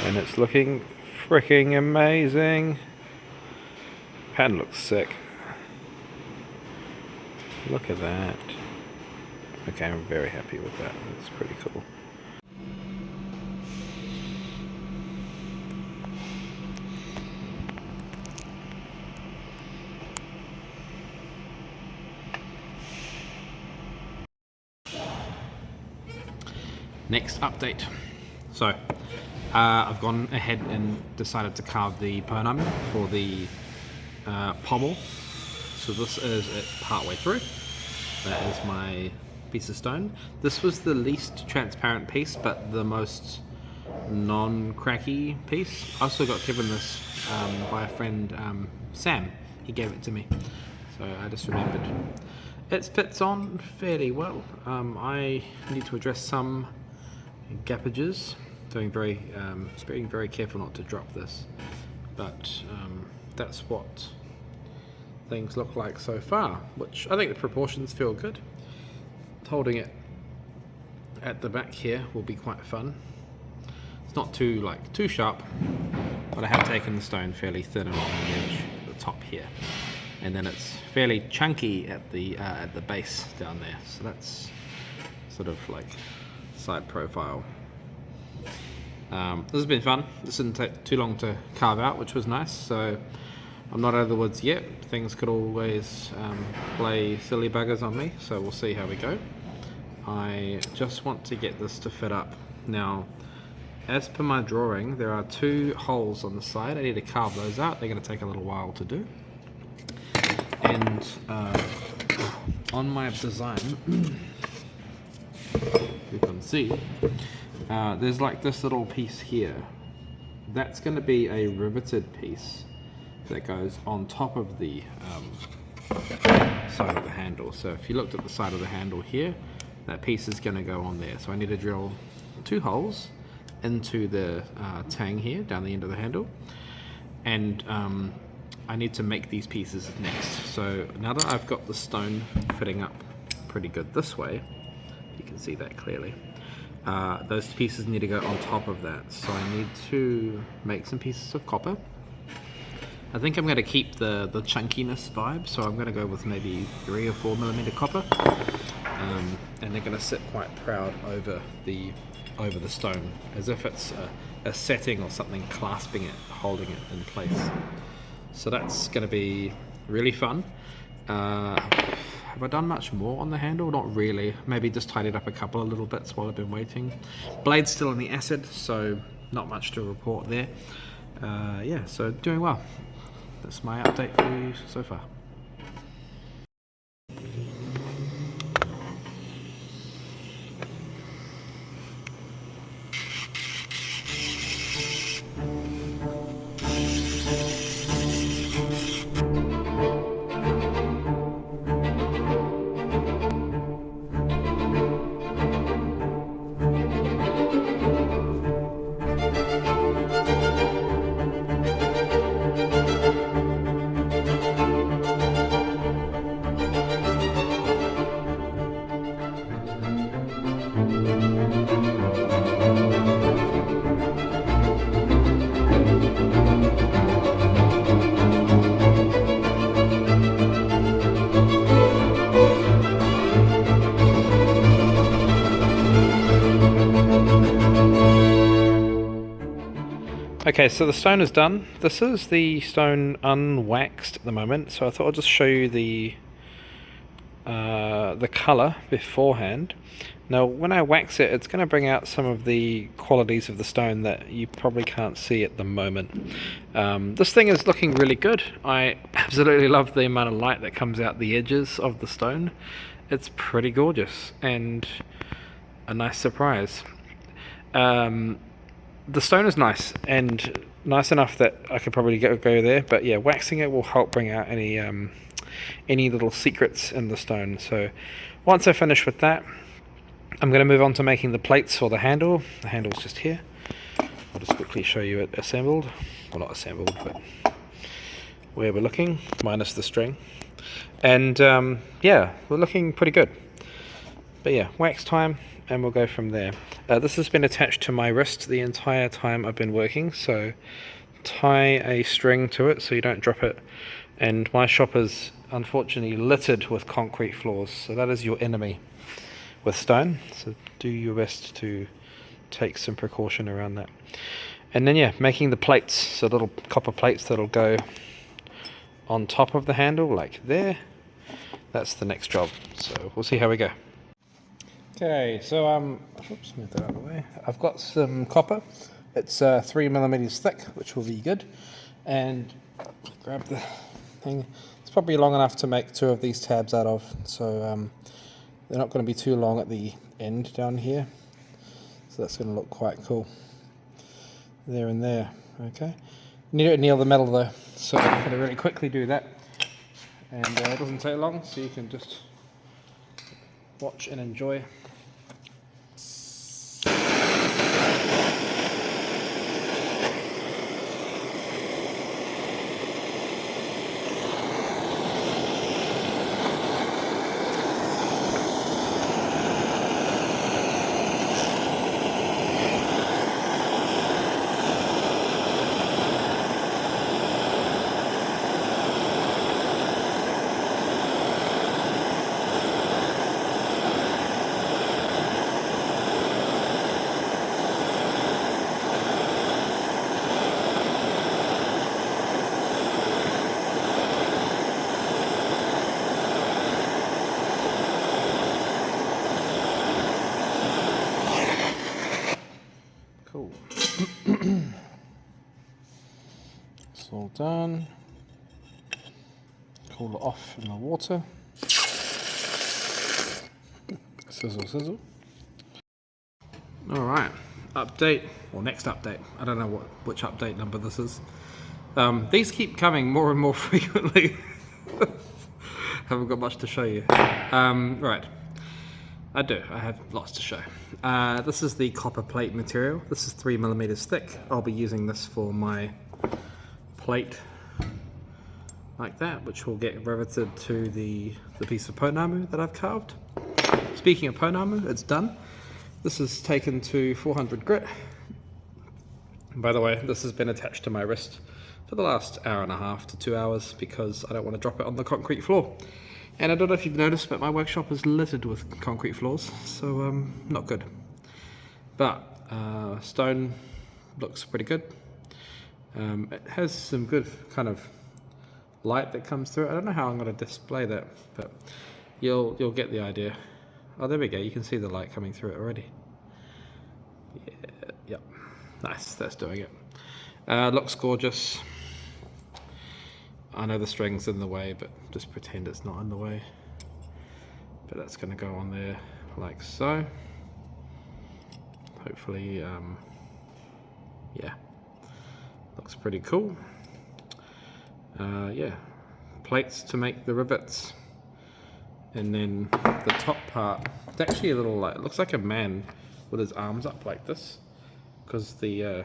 And it's looking freaking amazing. Pattern looks sick. Look at that. Okay, I'm very happy with that. It's pretty cool. Next update. So I've gone ahead and decided to carve the Pounamu for the pommel. So this is it partway through. That is my piece of stone. This was the least transparent piece, but the most non-cracky piece. I also got given this by a friend, Sam. He gave it to me, so I just remembered. It fits on fairly well. I need to address some gappages. Being very careful not to drop this, but that's what things look like so far, which I think the proportions feel good. Holding it at the back here will be quite fun. It's not too sharp, but I have taken the stone fairly thin along the edge, the top here, and then it's fairly chunky at the base down there. So that's sort of like side profile. This has been fun. This didn't take too long to carve out, which was nice. So I'm not out of the woods yet. Things could always play silly buggers on me, so we'll see how we go. I just want to get this to fit up. Now, as per my drawing, there are 2 holes on the side. I need to carve those out. They're going to take a little while to do. And on my design, you can see there's like this little piece here. That's going to be a riveted piece that goes on top of the side of the handle. So if you looked at the side of the handle here, that piece is going to go on there. So I need to drill 2 holes into the tang here down the end of the handle, and I need to make these pieces next. So now that I've got the stone fitting up pretty good this way, you can see that clearly, those pieces need to go on top of that. So I need to make some pieces of copper. I think I'm going to keep the chunkiness vibe, so I'm going to go with maybe 3 or 4 millimeter copper. and they're going to sit quite proud over the stone, as if it's a setting or something clasping it, holding it in place. So that's going to be really fun. Have I done much more on the handle? Not really. Maybe just tidied up a couple of little bits while I've been waiting. Blade's still in the acid, so not much to report there. Yeah, so doing well. That's my update for you so far. Okay, so the stone is done. This is the stone unwaxed at the moment, so I thought I'd just show you the colour beforehand. Now, when I wax it, it's going to bring out some of the qualities of the stone that you probably can't see at the moment. This thing is looking really good. I absolutely love the amount of light that comes out the edges of the stone. It's pretty gorgeous and a nice surprise. The stone is nice and nice enough that I could probably go there, but yeah, waxing it will help bring out any little secrets in the stone. So once I finish with that, I'm going to move on to making the plates for the handle. The handle's just here. I'll just quickly show you it assembled. Well, not assembled, but where we're looking, minus the string. And yeah, we're looking pretty good. But yeah, wax time, and we'll go from there. This has been attached to my wrist the entire time I've been working, so tie a string to it so you don't drop it. And my shop is unfortunately littered with concrete floors, so that is your enemy with stone, so do your best to take some precaution around that. And then yeah, making the plates, so little copper plates that'll go on top of the handle like there. That's the next job, so we'll see how we go. Okay, so oops, move that out of the way. I've got some copper. It's 3mm thick, which will be good. And grab the thing. It's probably long enough to make 2 of these tabs out of. So they're not going to be too long at the end down here. So that's going to look quite cool. There and there. Okay. Need to anneal the metal though, so I'm going to really quickly do that. And it doesn't take long, so you can just watch and enjoy. Cool. It's all done. Cool it off in the water. Sizzle, sizzle. Alright, update, or next update. I don't know which update number this is. These keep coming more and more frequently. Haven't got much to show you. Right. I have lots to show. This is the copper plate material. This is 3mm thick. I'll be using this for my plate like that, which will get riveted to the piece of pounamu that I've carved. Speaking of pounamu, it's done. This is taken to 400 grit. And by the way, this has been attached to my wrist for the last hour and a half to 2 hours because I don't want to drop it on the concrete floor. And I don't know if you've noticed, but my workshop is littered with concrete floors, so not good. But stone looks pretty good. It has some good kind of light that comes through it. I don't know how I'm going to display that, but you'll get the idea. Oh, there we go. You can see the light coming through it already. Yeah, yep. Nice. That's doing it. Looks gorgeous. I know the string's in the way, but just pretend it's not in the way. But that's going to go on there like so. Hopefully, yeah, looks pretty cool. Yeah, plates to make the rivets, and then the top part. It's actually a little like, it looks like a man with his arms up like this, because the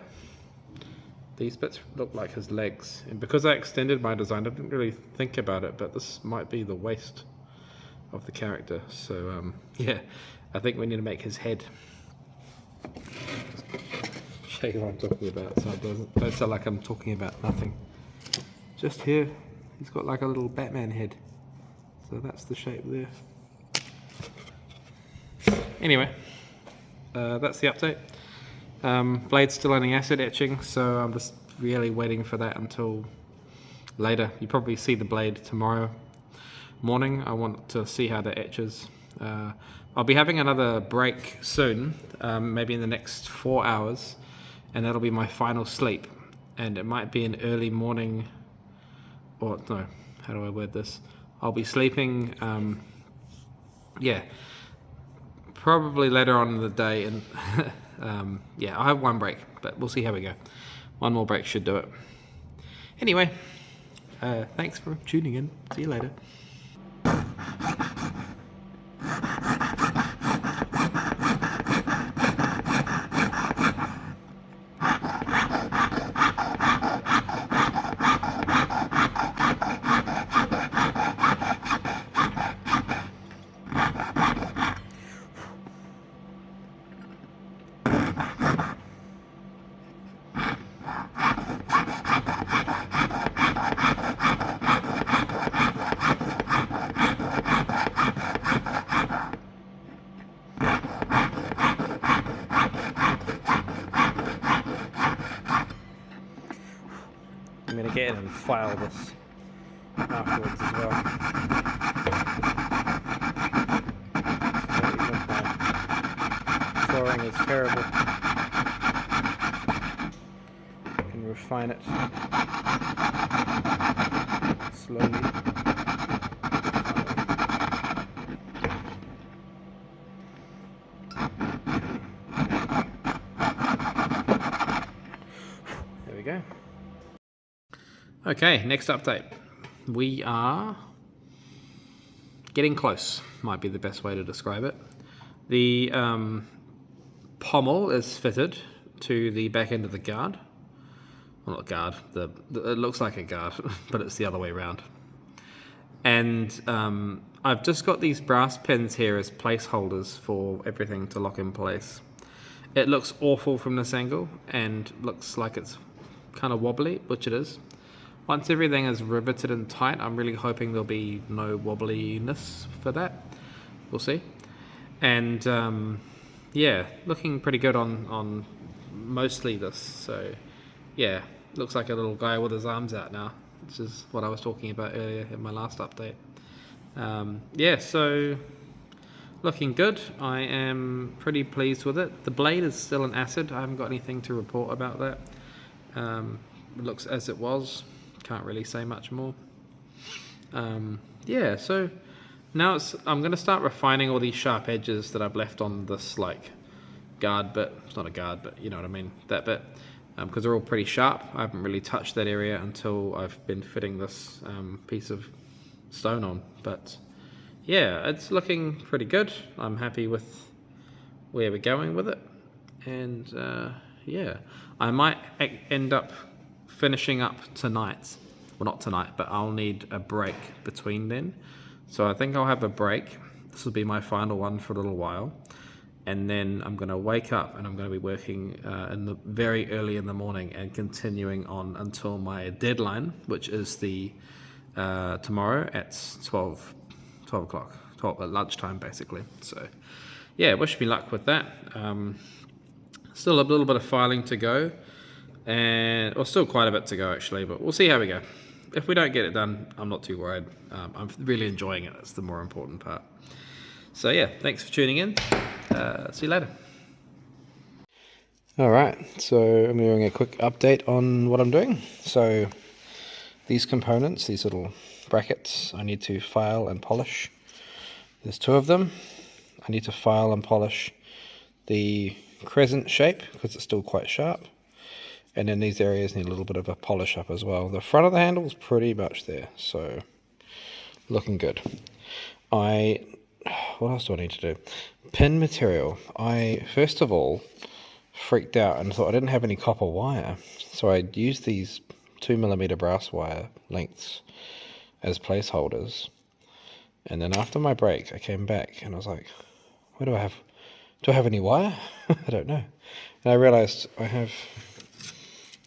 these bits look like his legs, and because I extended my design, I didn't really think about it, but this might be the waist of the character. So yeah, I think we need to make his head. Show you what I'm talking about, so it don't sound like I'm talking about nothing. Just here, he's got like a little Batman head, so that's the shape there. Anyway, that's the update. Blade's still running acid etching, so I'm just really waiting for that until later. You probably see the blade tomorrow morning. I want to see how that etches. I'll be having another break soon, maybe in the next 4 hours, and that'll be my final sleep. And it might be an early morning, or no, how do I word this? I'll be sleeping, yeah, probably later on in the day, and yeah, I'll have one break, but we'll see how we go. One more break should do it. Anyway, thanks for tuning in. See you later. I'm going to get in and file this afterwards as well. Flooring is terrible. I can refine it slowly. There we go. Okay, next update. We are getting close, might be the best way to describe it. The pommel is fitted to the back end of the guard. Well, not guard, it looks like a guard, but it's the other way around. And I've just got these brass pins here as placeholders for everything to lock in place. It looks awful from this angle and looks like it's kind of wobbly, which it is. Once everything is riveted and tight, I'm really hoping there'll be no wobbliness for that. We'll see. And yeah, looking pretty good on mostly this. So yeah, looks like a little guy with his arms out now, which is what I was talking about earlier in my last update. Yeah, so looking good. I am pretty pleased with it. The blade is still an acid. I haven't got anything to report about that. It looks as it was. Can't really say much more. Yeah, so now I'm going to start refining all these sharp edges that I've left on this like guard bit. It's not a guard, but you know what I mean, that bit, because they're all pretty sharp. I haven't really touched that area until I've been fitting this piece of stone on. But yeah, it's looking pretty good. I'm happy with where we're going with it, and yeah, I might end up finishing up tonight. Well, not tonight, but I'll need a break between then. So I think I'll have a break. This will be my final one for a little while. And then I'm going to wake up and I'm going to be working very early in the morning and continuing on until my deadline, which is the tomorrow at 12 12 o'clock, 12 at lunchtime basically. So yeah, wish me luck with that. Still a little bit of filing to go, or still quite a bit to go actually, but we'll see how we go. If we don't get it done, I'm not too worried. I'm really enjoying it. That's the more important part. So yeah, thanks for tuning in. See you later. Alright, so I'm doing a quick update on what I'm doing. So these components, these little brackets, I need to file and polish. There's 2 of them. I need to file and polish the crescent shape because it's still quite sharp. And then these areas need a little bit of a polish up as well. The front of the handle is pretty much there, so looking good. What else do I need to do? Pin material. I first of all freaked out and thought I didn't have any copper wire, so I used these 2mm brass wire lengths as placeholders. And then after my break, I came back and I was like, "What do I have? Do I have any wire? I don't know." And I realized I have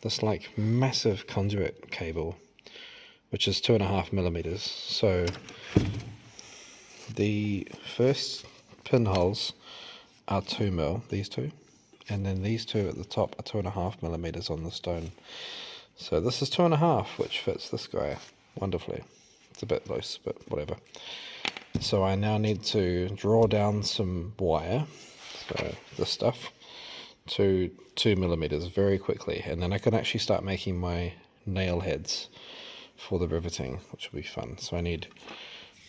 this like massive conduit cable, which is 2.5mm. So the first pinholes are 2mm, these 2, and then these 2 at the top are 2.5mm on the stone. So this is 2.5, which fits this guy wonderfully. It's a bit loose, but whatever. So I now need to draw down some wire, so this stuff, to 2mm very quickly, and then I can actually start making my nail heads for the riveting, which will be fun. So I need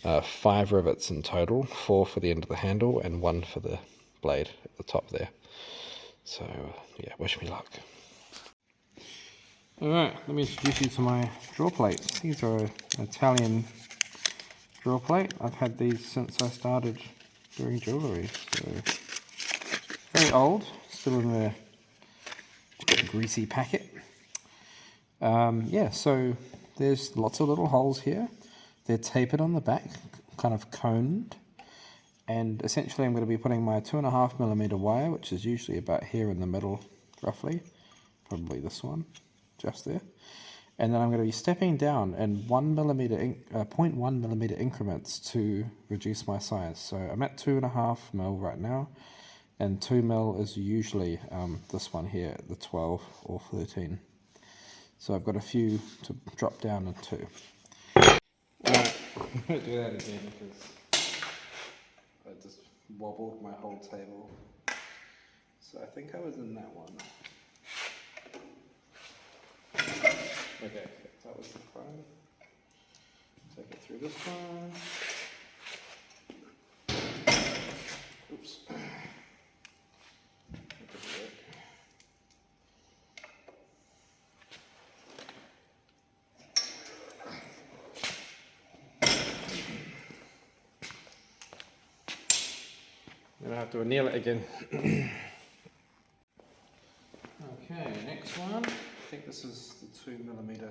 5 rivets in total, 4 for the end of the handle and 1 for the blade at the top there. So yeah, wish me luck. Alright, let me introduce you to my draw plates. These are an Italian draw plate. I've had these since I started doing jewellery, so very old, still in a greasy packet. Yeah, so there's lots of little holes here. They're tapered on the back, kind of coned, and essentially I'm going to be putting my 2.5mm wire, which is usually about here in the middle, roughly, probably this one, just there. And then I'm going to be stepping down in 0.1mm increments to reduce my size. So I'm at 2.5mm right now, and 2mm is usually this one here, the 12 or 13. So I've got a few to drop down into. I won't do that again because I just wobbled my whole table. So I think I was in that one. Okay, that was the prime. Take it through this one. Oops. Then I have to anneal it again. Okay, next one. I think this is the 2mm. Do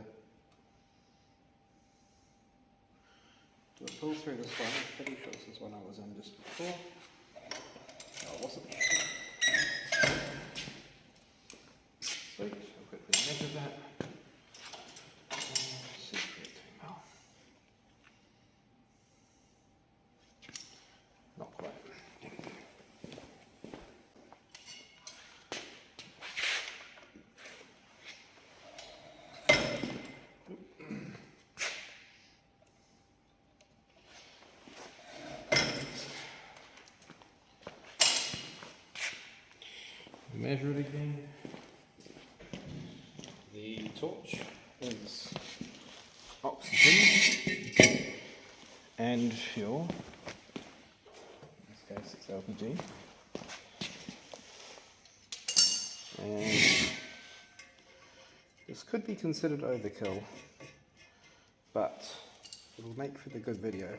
I pull through this one? I'm pretty sure this is one I was in just before. Oh, it wasn't. Sweet, I'll quickly measure that. Secret. Oh. Not quite. Measure it again. The torch is oxygen and fuel. In this case it's LPG. And this could be considered overkill, but it'll make for the good video.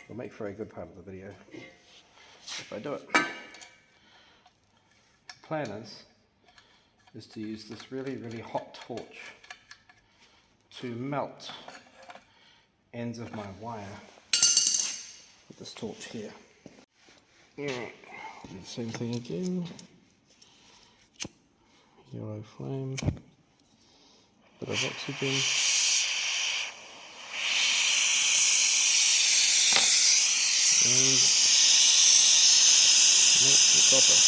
It'll make for a good part of the video if I do it. Plan is to use this really hot torch to melt ends of my wire with this torch here. Do the same thing again. Yellow flame, bit of oxygen. the copper.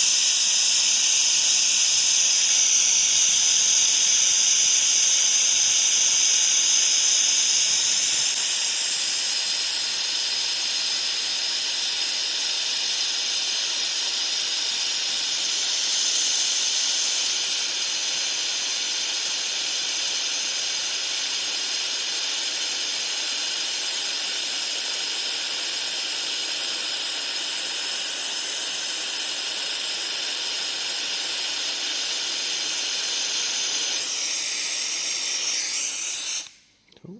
Cool.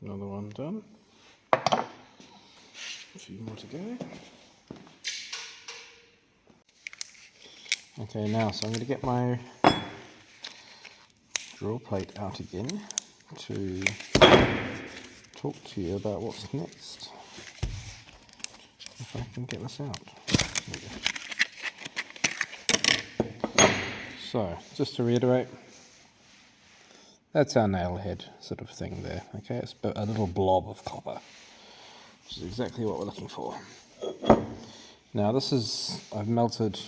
Another one done. A few more to go. Okay, now, so I'm going to get my draw plate out again to talk to you about what's next. If I can get this out. There we go. So, just to reiterate, that's our nail head sort of thing there. Okay, it's a little blob of copper, which is exactly what we're looking for. Now this is, I've melted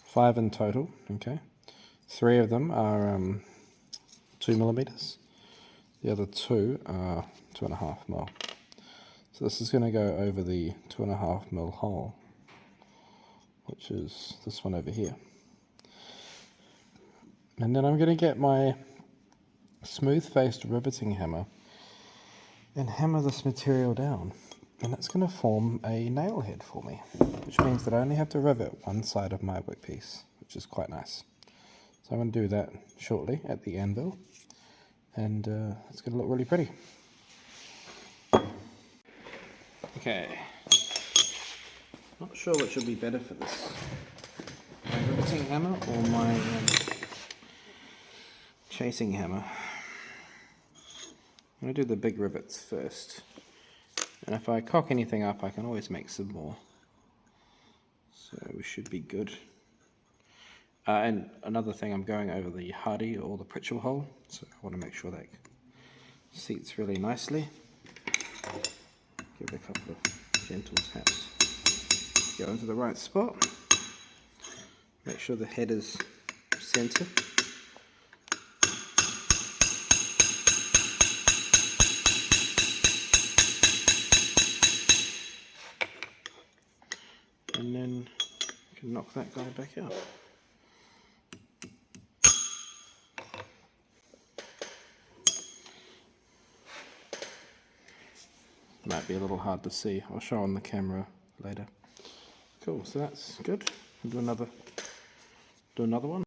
5 in total, okay. 3 of them are 2mm, the other 2 are 2.5mm. So this is going to go over the 2.5mm hole, which is this one over here. And then I'm going to get my smooth-faced riveting hammer and hammer this material down. And it's going to form a nail head for me, which means that I only have to rivet one side of my workpiece, which is quite nice. So I'm going to do that shortly at the anvil, and it's going to look really pretty. Okay, not sure which would be better for this, my riveting hammer or my chasing hammer. I'm going to do the big rivets first, and if I cock anything up I can always make some more, so we should be good. And another thing, I'm going over the hardy or the Pritchell hole, so I want to make sure that seats really nicely. Give it a couple of gentle taps, go into the right spot, make sure the head is centered. And then you can knock that guy back out. Might be a little hard to see. I'll show on the camera later. Cool, so that's good. We'll do another one.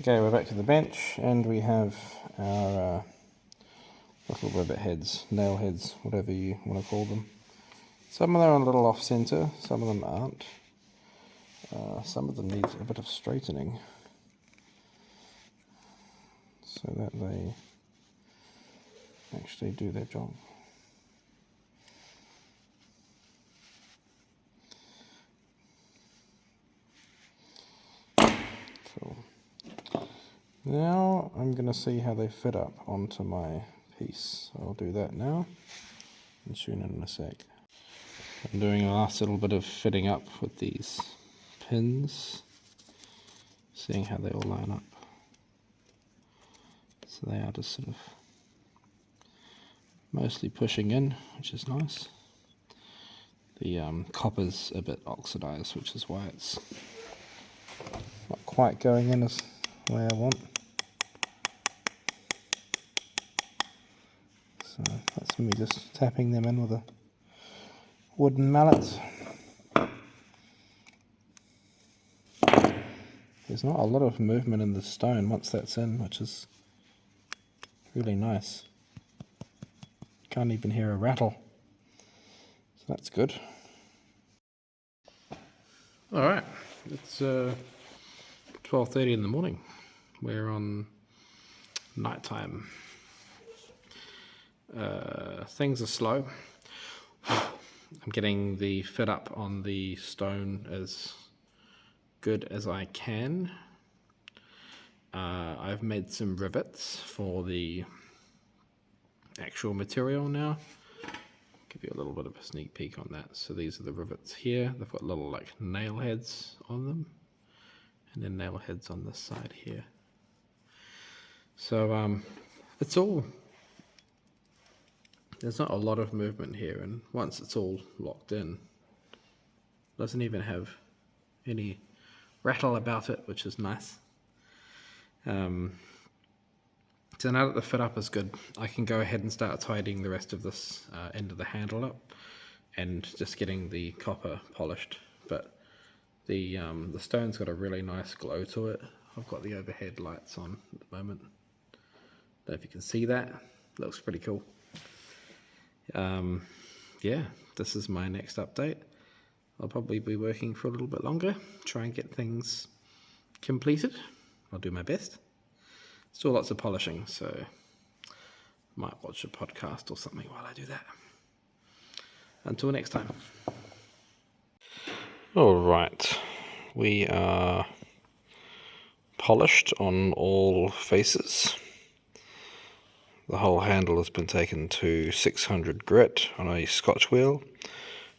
Okay, we're back to the bench, and we have our little rivet heads, nail heads, whatever you want to call them. Some of them are a little off center, some of them aren't. Some of them need a bit of straightening so that they actually do their job. Cool. Now I'm going to see how they fit up onto my piece. So I'll do that now and tune in a sec. I'm doing a last little bit of fitting up with these pins, seeing how they all line up. So they are just sort of mostly pushing in, which is nice. The copper's a bit oxidized, which is why it's not quite going in as the way I want. So that's me just tapping them in with a wooden mallet. There's not a lot of movement in the stone once that's in, which is really nice. Can't even hear a rattle, so that's good. Alright, it's 12:30 in the morning. We're on night time. Things are slow. I'm getting the fit up on the stone as good as I can. I've made some rivets for the actual material now. give you a little bit of a sneak peek on that. So these are the rivets here. They've got little like nail heads on them, and then nail heads on this side here. So it's all, there's not a lot of movement here, and once it's all locked in, it doesn't even have any rattle about it, which is nice. So now that the fit up is good, I can go ahead and start tidying the rest of this end of the handle up and just getting the copper polished. But the stone's got a really nice glow to it. I've got the overhead lights on at the moment. Don't know if you can see that. Looks pretty cool. Yeah, this is my next update. I'll probably be working for a little bit longer, try and get things completed. I'll do my best. Still lots of polishing, so might watch a podcast or something while I do that. Until next time. All right, we are polished on all faces. The whole handle has been taken to 600 grit on a Scotch wheel.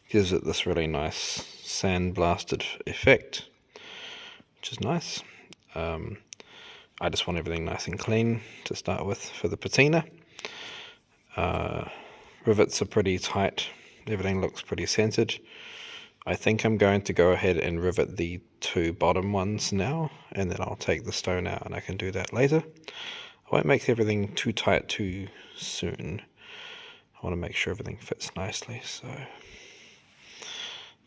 Gives it this really nice sandblasted effect, which is nice. I just want everything nice and clean to start with for the patina. Rivets are pretty tight. Everything looks pretty centered. I think I'm going to go ahead and rivet the 2 bottom ones now, and then I'll take the stone out and I can do that later. I won't make everything too tight too soon. I want to make sure everything fits nicely, so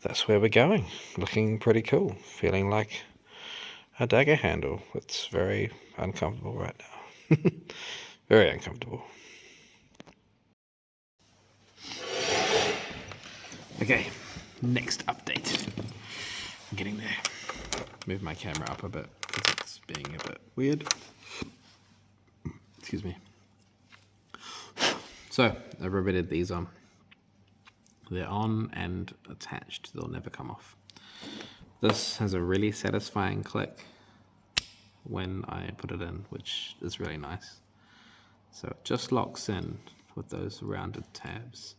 that's where we're going. Looking pretty cool. Feeling like a dagger handle. It's very uncomfortable right now. Very uncomfortable. Okay, next update. I'm getting there. Move my camera up a bit because it's being a bit weird. Excuse me. So, I riveted these on. They're on and attached. They'll never come off. This has a really satisfying click when I put it in, which is really nice. So it just locks in with those rounded tabs.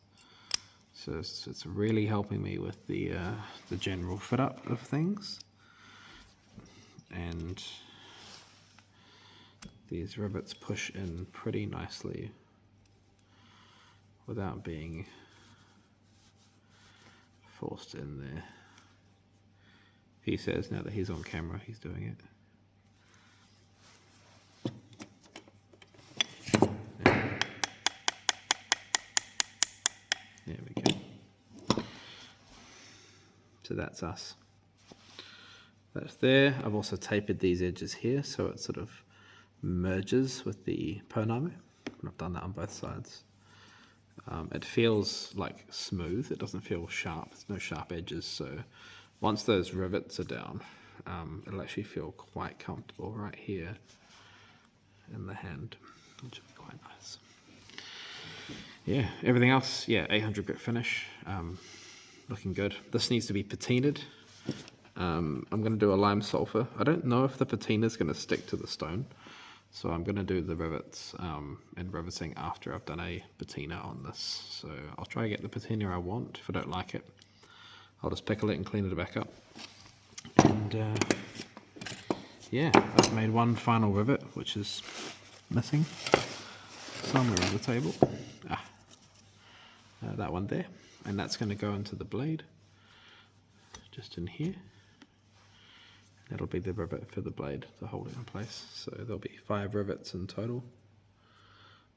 So it's really helping me with the general fit up of things. And these rivets push in pretty nicely without being forced in there. He says now that he's on camera, he's doing it. There we go. So that's us. That's there. I've also tapered these edges here so it sort of merges with the poname. And I've done that on both sides. It feels like smooth. It doesn't feel sharp. There's no sharp edges. So once those rivets are down, it'll actually feel quite comfortable right here in the hand, which will be quite nice. Yeah, everything else, yeah, 800 grit finish, looking good. This needs to be patinaed. I'm going to do a lime sulfur. I don't know if the patina is going to stick to the stone, so I'm going to do the rivets and riveting after I've done a patina on this. So I'll try to get the patina I want. If I don't like it, I'll just pickle it and clean it back up. And yeah, I've made one final rivet, which is missing somewhere on the table. That one there, and that's going to go into the blade, just in here. That'll be the rivet for the blade to hold it in place. So there'll be 5 rivets in total.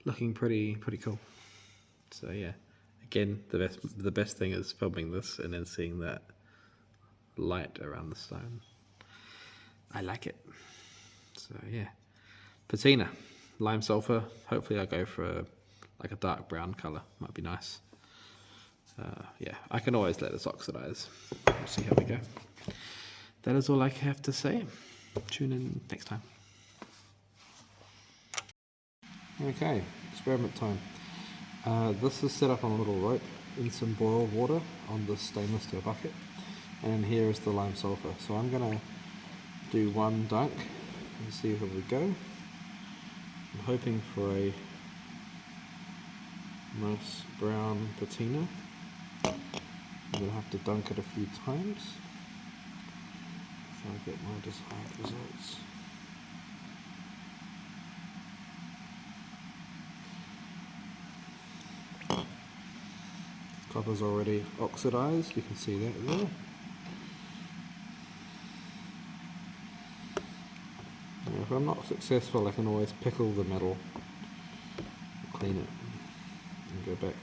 Looking pretty cool. So yeah, again, the best thing is filming this and then seeing that light around the stone. I like it. So yeah, patina, lime sulfur. Hopefully I'll go for like a dark brown color. Might be nice. Yeah, I can always let this oxidize. We'll see how we go. That is all I have to say. Tune in next time. Okay, experiment time. This is set up on a little rope in some boiled water on this stainless steel bucket. And here is the lime sulfur. So I'm going to do one dunk and see how we go. I'm hoping for a nice brown patina. I'm going to have to dunk it a few times so I get my desired results. Copper's already oxidized, you can see that there. Now, if I'm not successful, I can always pickle the metal, clean it, and go back.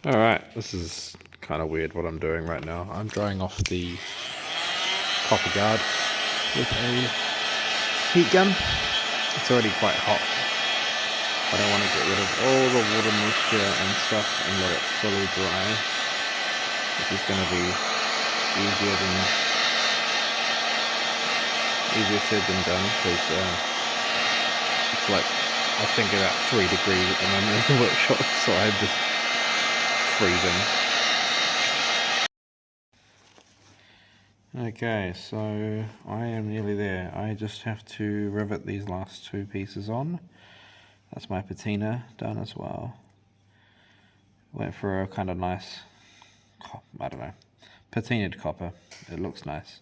Alright, this is kind of weird what I'm doing right now. I'm drying off the copper guard with a heat gun. It's already quite hot. I don't want to get rid of all the water moisture and stuff and let it fully dry. This is going to be easier said than done, because it's like, I think about 3 degrees at the moment in the workshop, so I'm just freezing. Okay, so I am nearly there. I just have to rivet these last 2 pieces on. That's my patina done as well. Went for a kind of nice, I don't know, patinaed copper. It looks nice.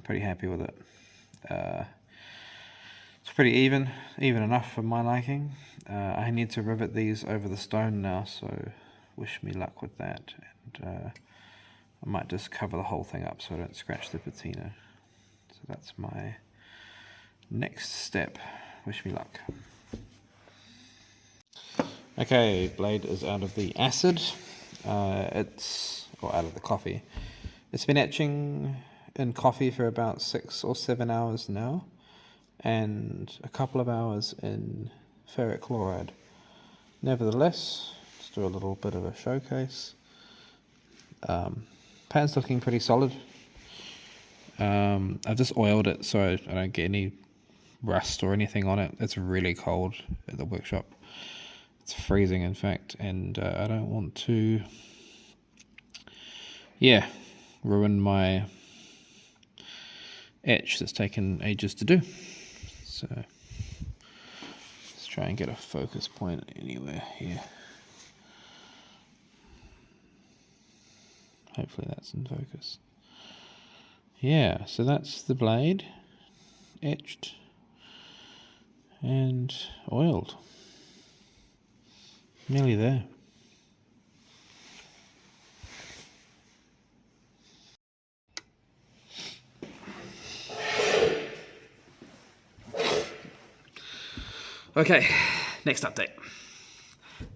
Pretty happy with it. It's pretty even enough for my liking. I need to rivet these over the stone now, so wish me luck with that. And I might just cover the whole thing up so I don't scratch the patina. So that's my next step. Wish me luck. Okay, blade is out of the acid. Or out of the coffee. It's been etching in coffee for about 6 or 7 hours now, and a couple of hours in ferric chloride. Nevertheless, let's do a little bit of a showcase. Pattern's looking pretty solid. I've just oiled it so I don't get any rust or anything on it. It's really cold at the workshop. It's freezing, in fact, and I don't want to, ruin my etch that's taken ages to do. So let's try and get a focus point anywhere here. Hopefully that's in focus. Yeah, so that's the blade, etched and oiled. Nearly there. Okay, next update.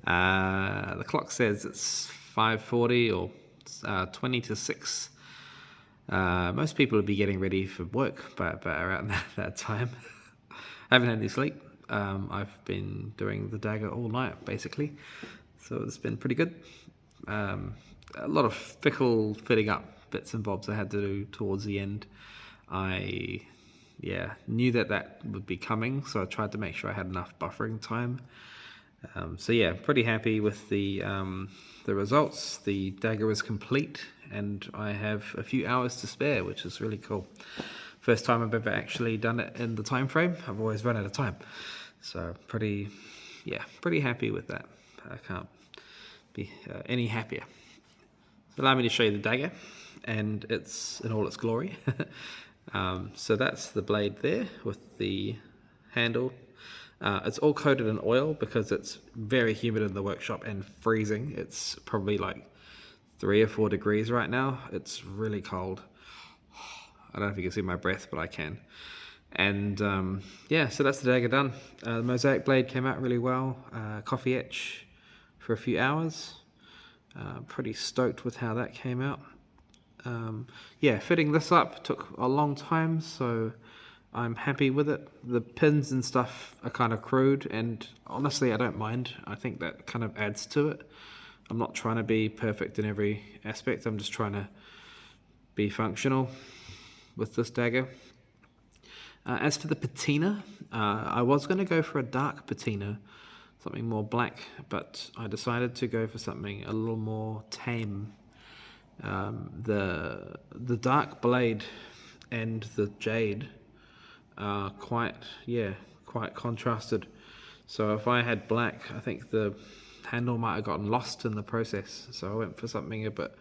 The clock says it's 5:40 or 20 to 6. Most people would be getting ready for work by around that time. I haven't had any sleep. I've been doing the dagger all night, basically. So it's been pretty good. A lot of fickle fitting up bits and bobs I had to do towards the end. I knew that would be coming, so I tried to make sure I had enough buffering time. Pretty happy with the results. The dagger is complete, and I have a few hours to spare, which is really cool. First time I've ever actually done it in the time frame. I've always run out of time, so pretty happy with that. I can't be any happier. Allow me to show you the dagger, and it's in all its glory. So that's the blade there with the handle. It's all coated in oil because it's very humid in the workshop and freezing. It's probably like 3 or 4 degrees right now. It's really cold. I don't know if you can see my breath, but I can. And so that's the dagger done. The mosaic blade came out really well. Coffee etch for a few hours. Pretty stoked with how that came out. Fitting this up took a long time, so I'm happy with it. The pins and stuff are kind of crude, and honestly I don't mind. I think that kind of adds to it. I'm not trying to be perfect in every aspect. I'm just trying to be functional with this dagger. As for the patina, I was going to go for a dark patina, something more black, but I decided to go for something a little more tame. The dark blade and the jade are quite contrasted. So if I had black, I think the handle might have gotten lost in the process. So I went for something a bit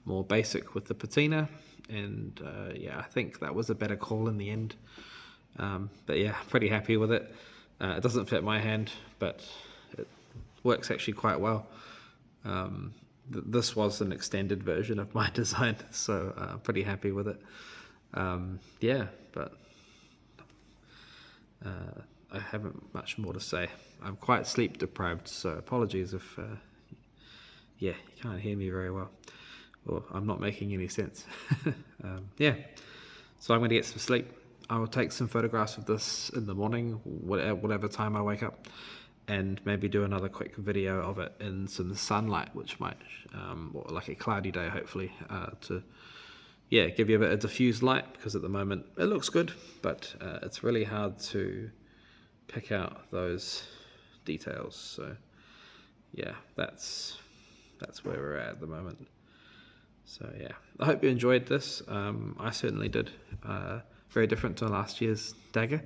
more basic with the patina, and yeah, I think that was a better call in the end. But yeah, pretty happy with it. It doesn't fit my hand, but it works actually quite well. This was an extended version of my design, so pretty happy with it. Yeah, but I haven't much more to say. I'm quite sleep deprived, so apologies if yeah, you can't hear me very well, or I'm not making any sense. Yeah, so I'm going to get some sleep. I will take some photographs of this in the morning, whatever time I wake up, and maybe do another quick video of it in some sunlight, which might, or like a cloudy day, hopefully, to yeah, give you a bit of diffused light, because at the moment it looks good, but it's really hard to pick out those details. So yeah, that's where we're at the moment. So yeah, I hope you enjoyed this. I certainly did. Very different to last year's Dagger,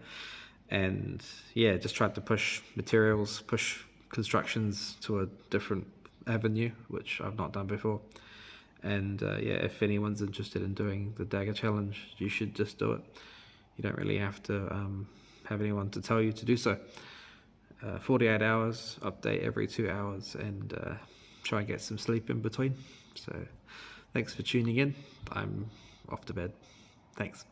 and yeah, just tried to push materials, push constructions to a different avenue, which I've not done before. And yeah, if anyone's interested in doing the Dagger challenge, you should just do it. You don't really have to have anyone to tell you to do so. 48 hours, update every 2 hours, and try and get some sleep in between. So thanks for tuning in. I'm off to bed. Thanks.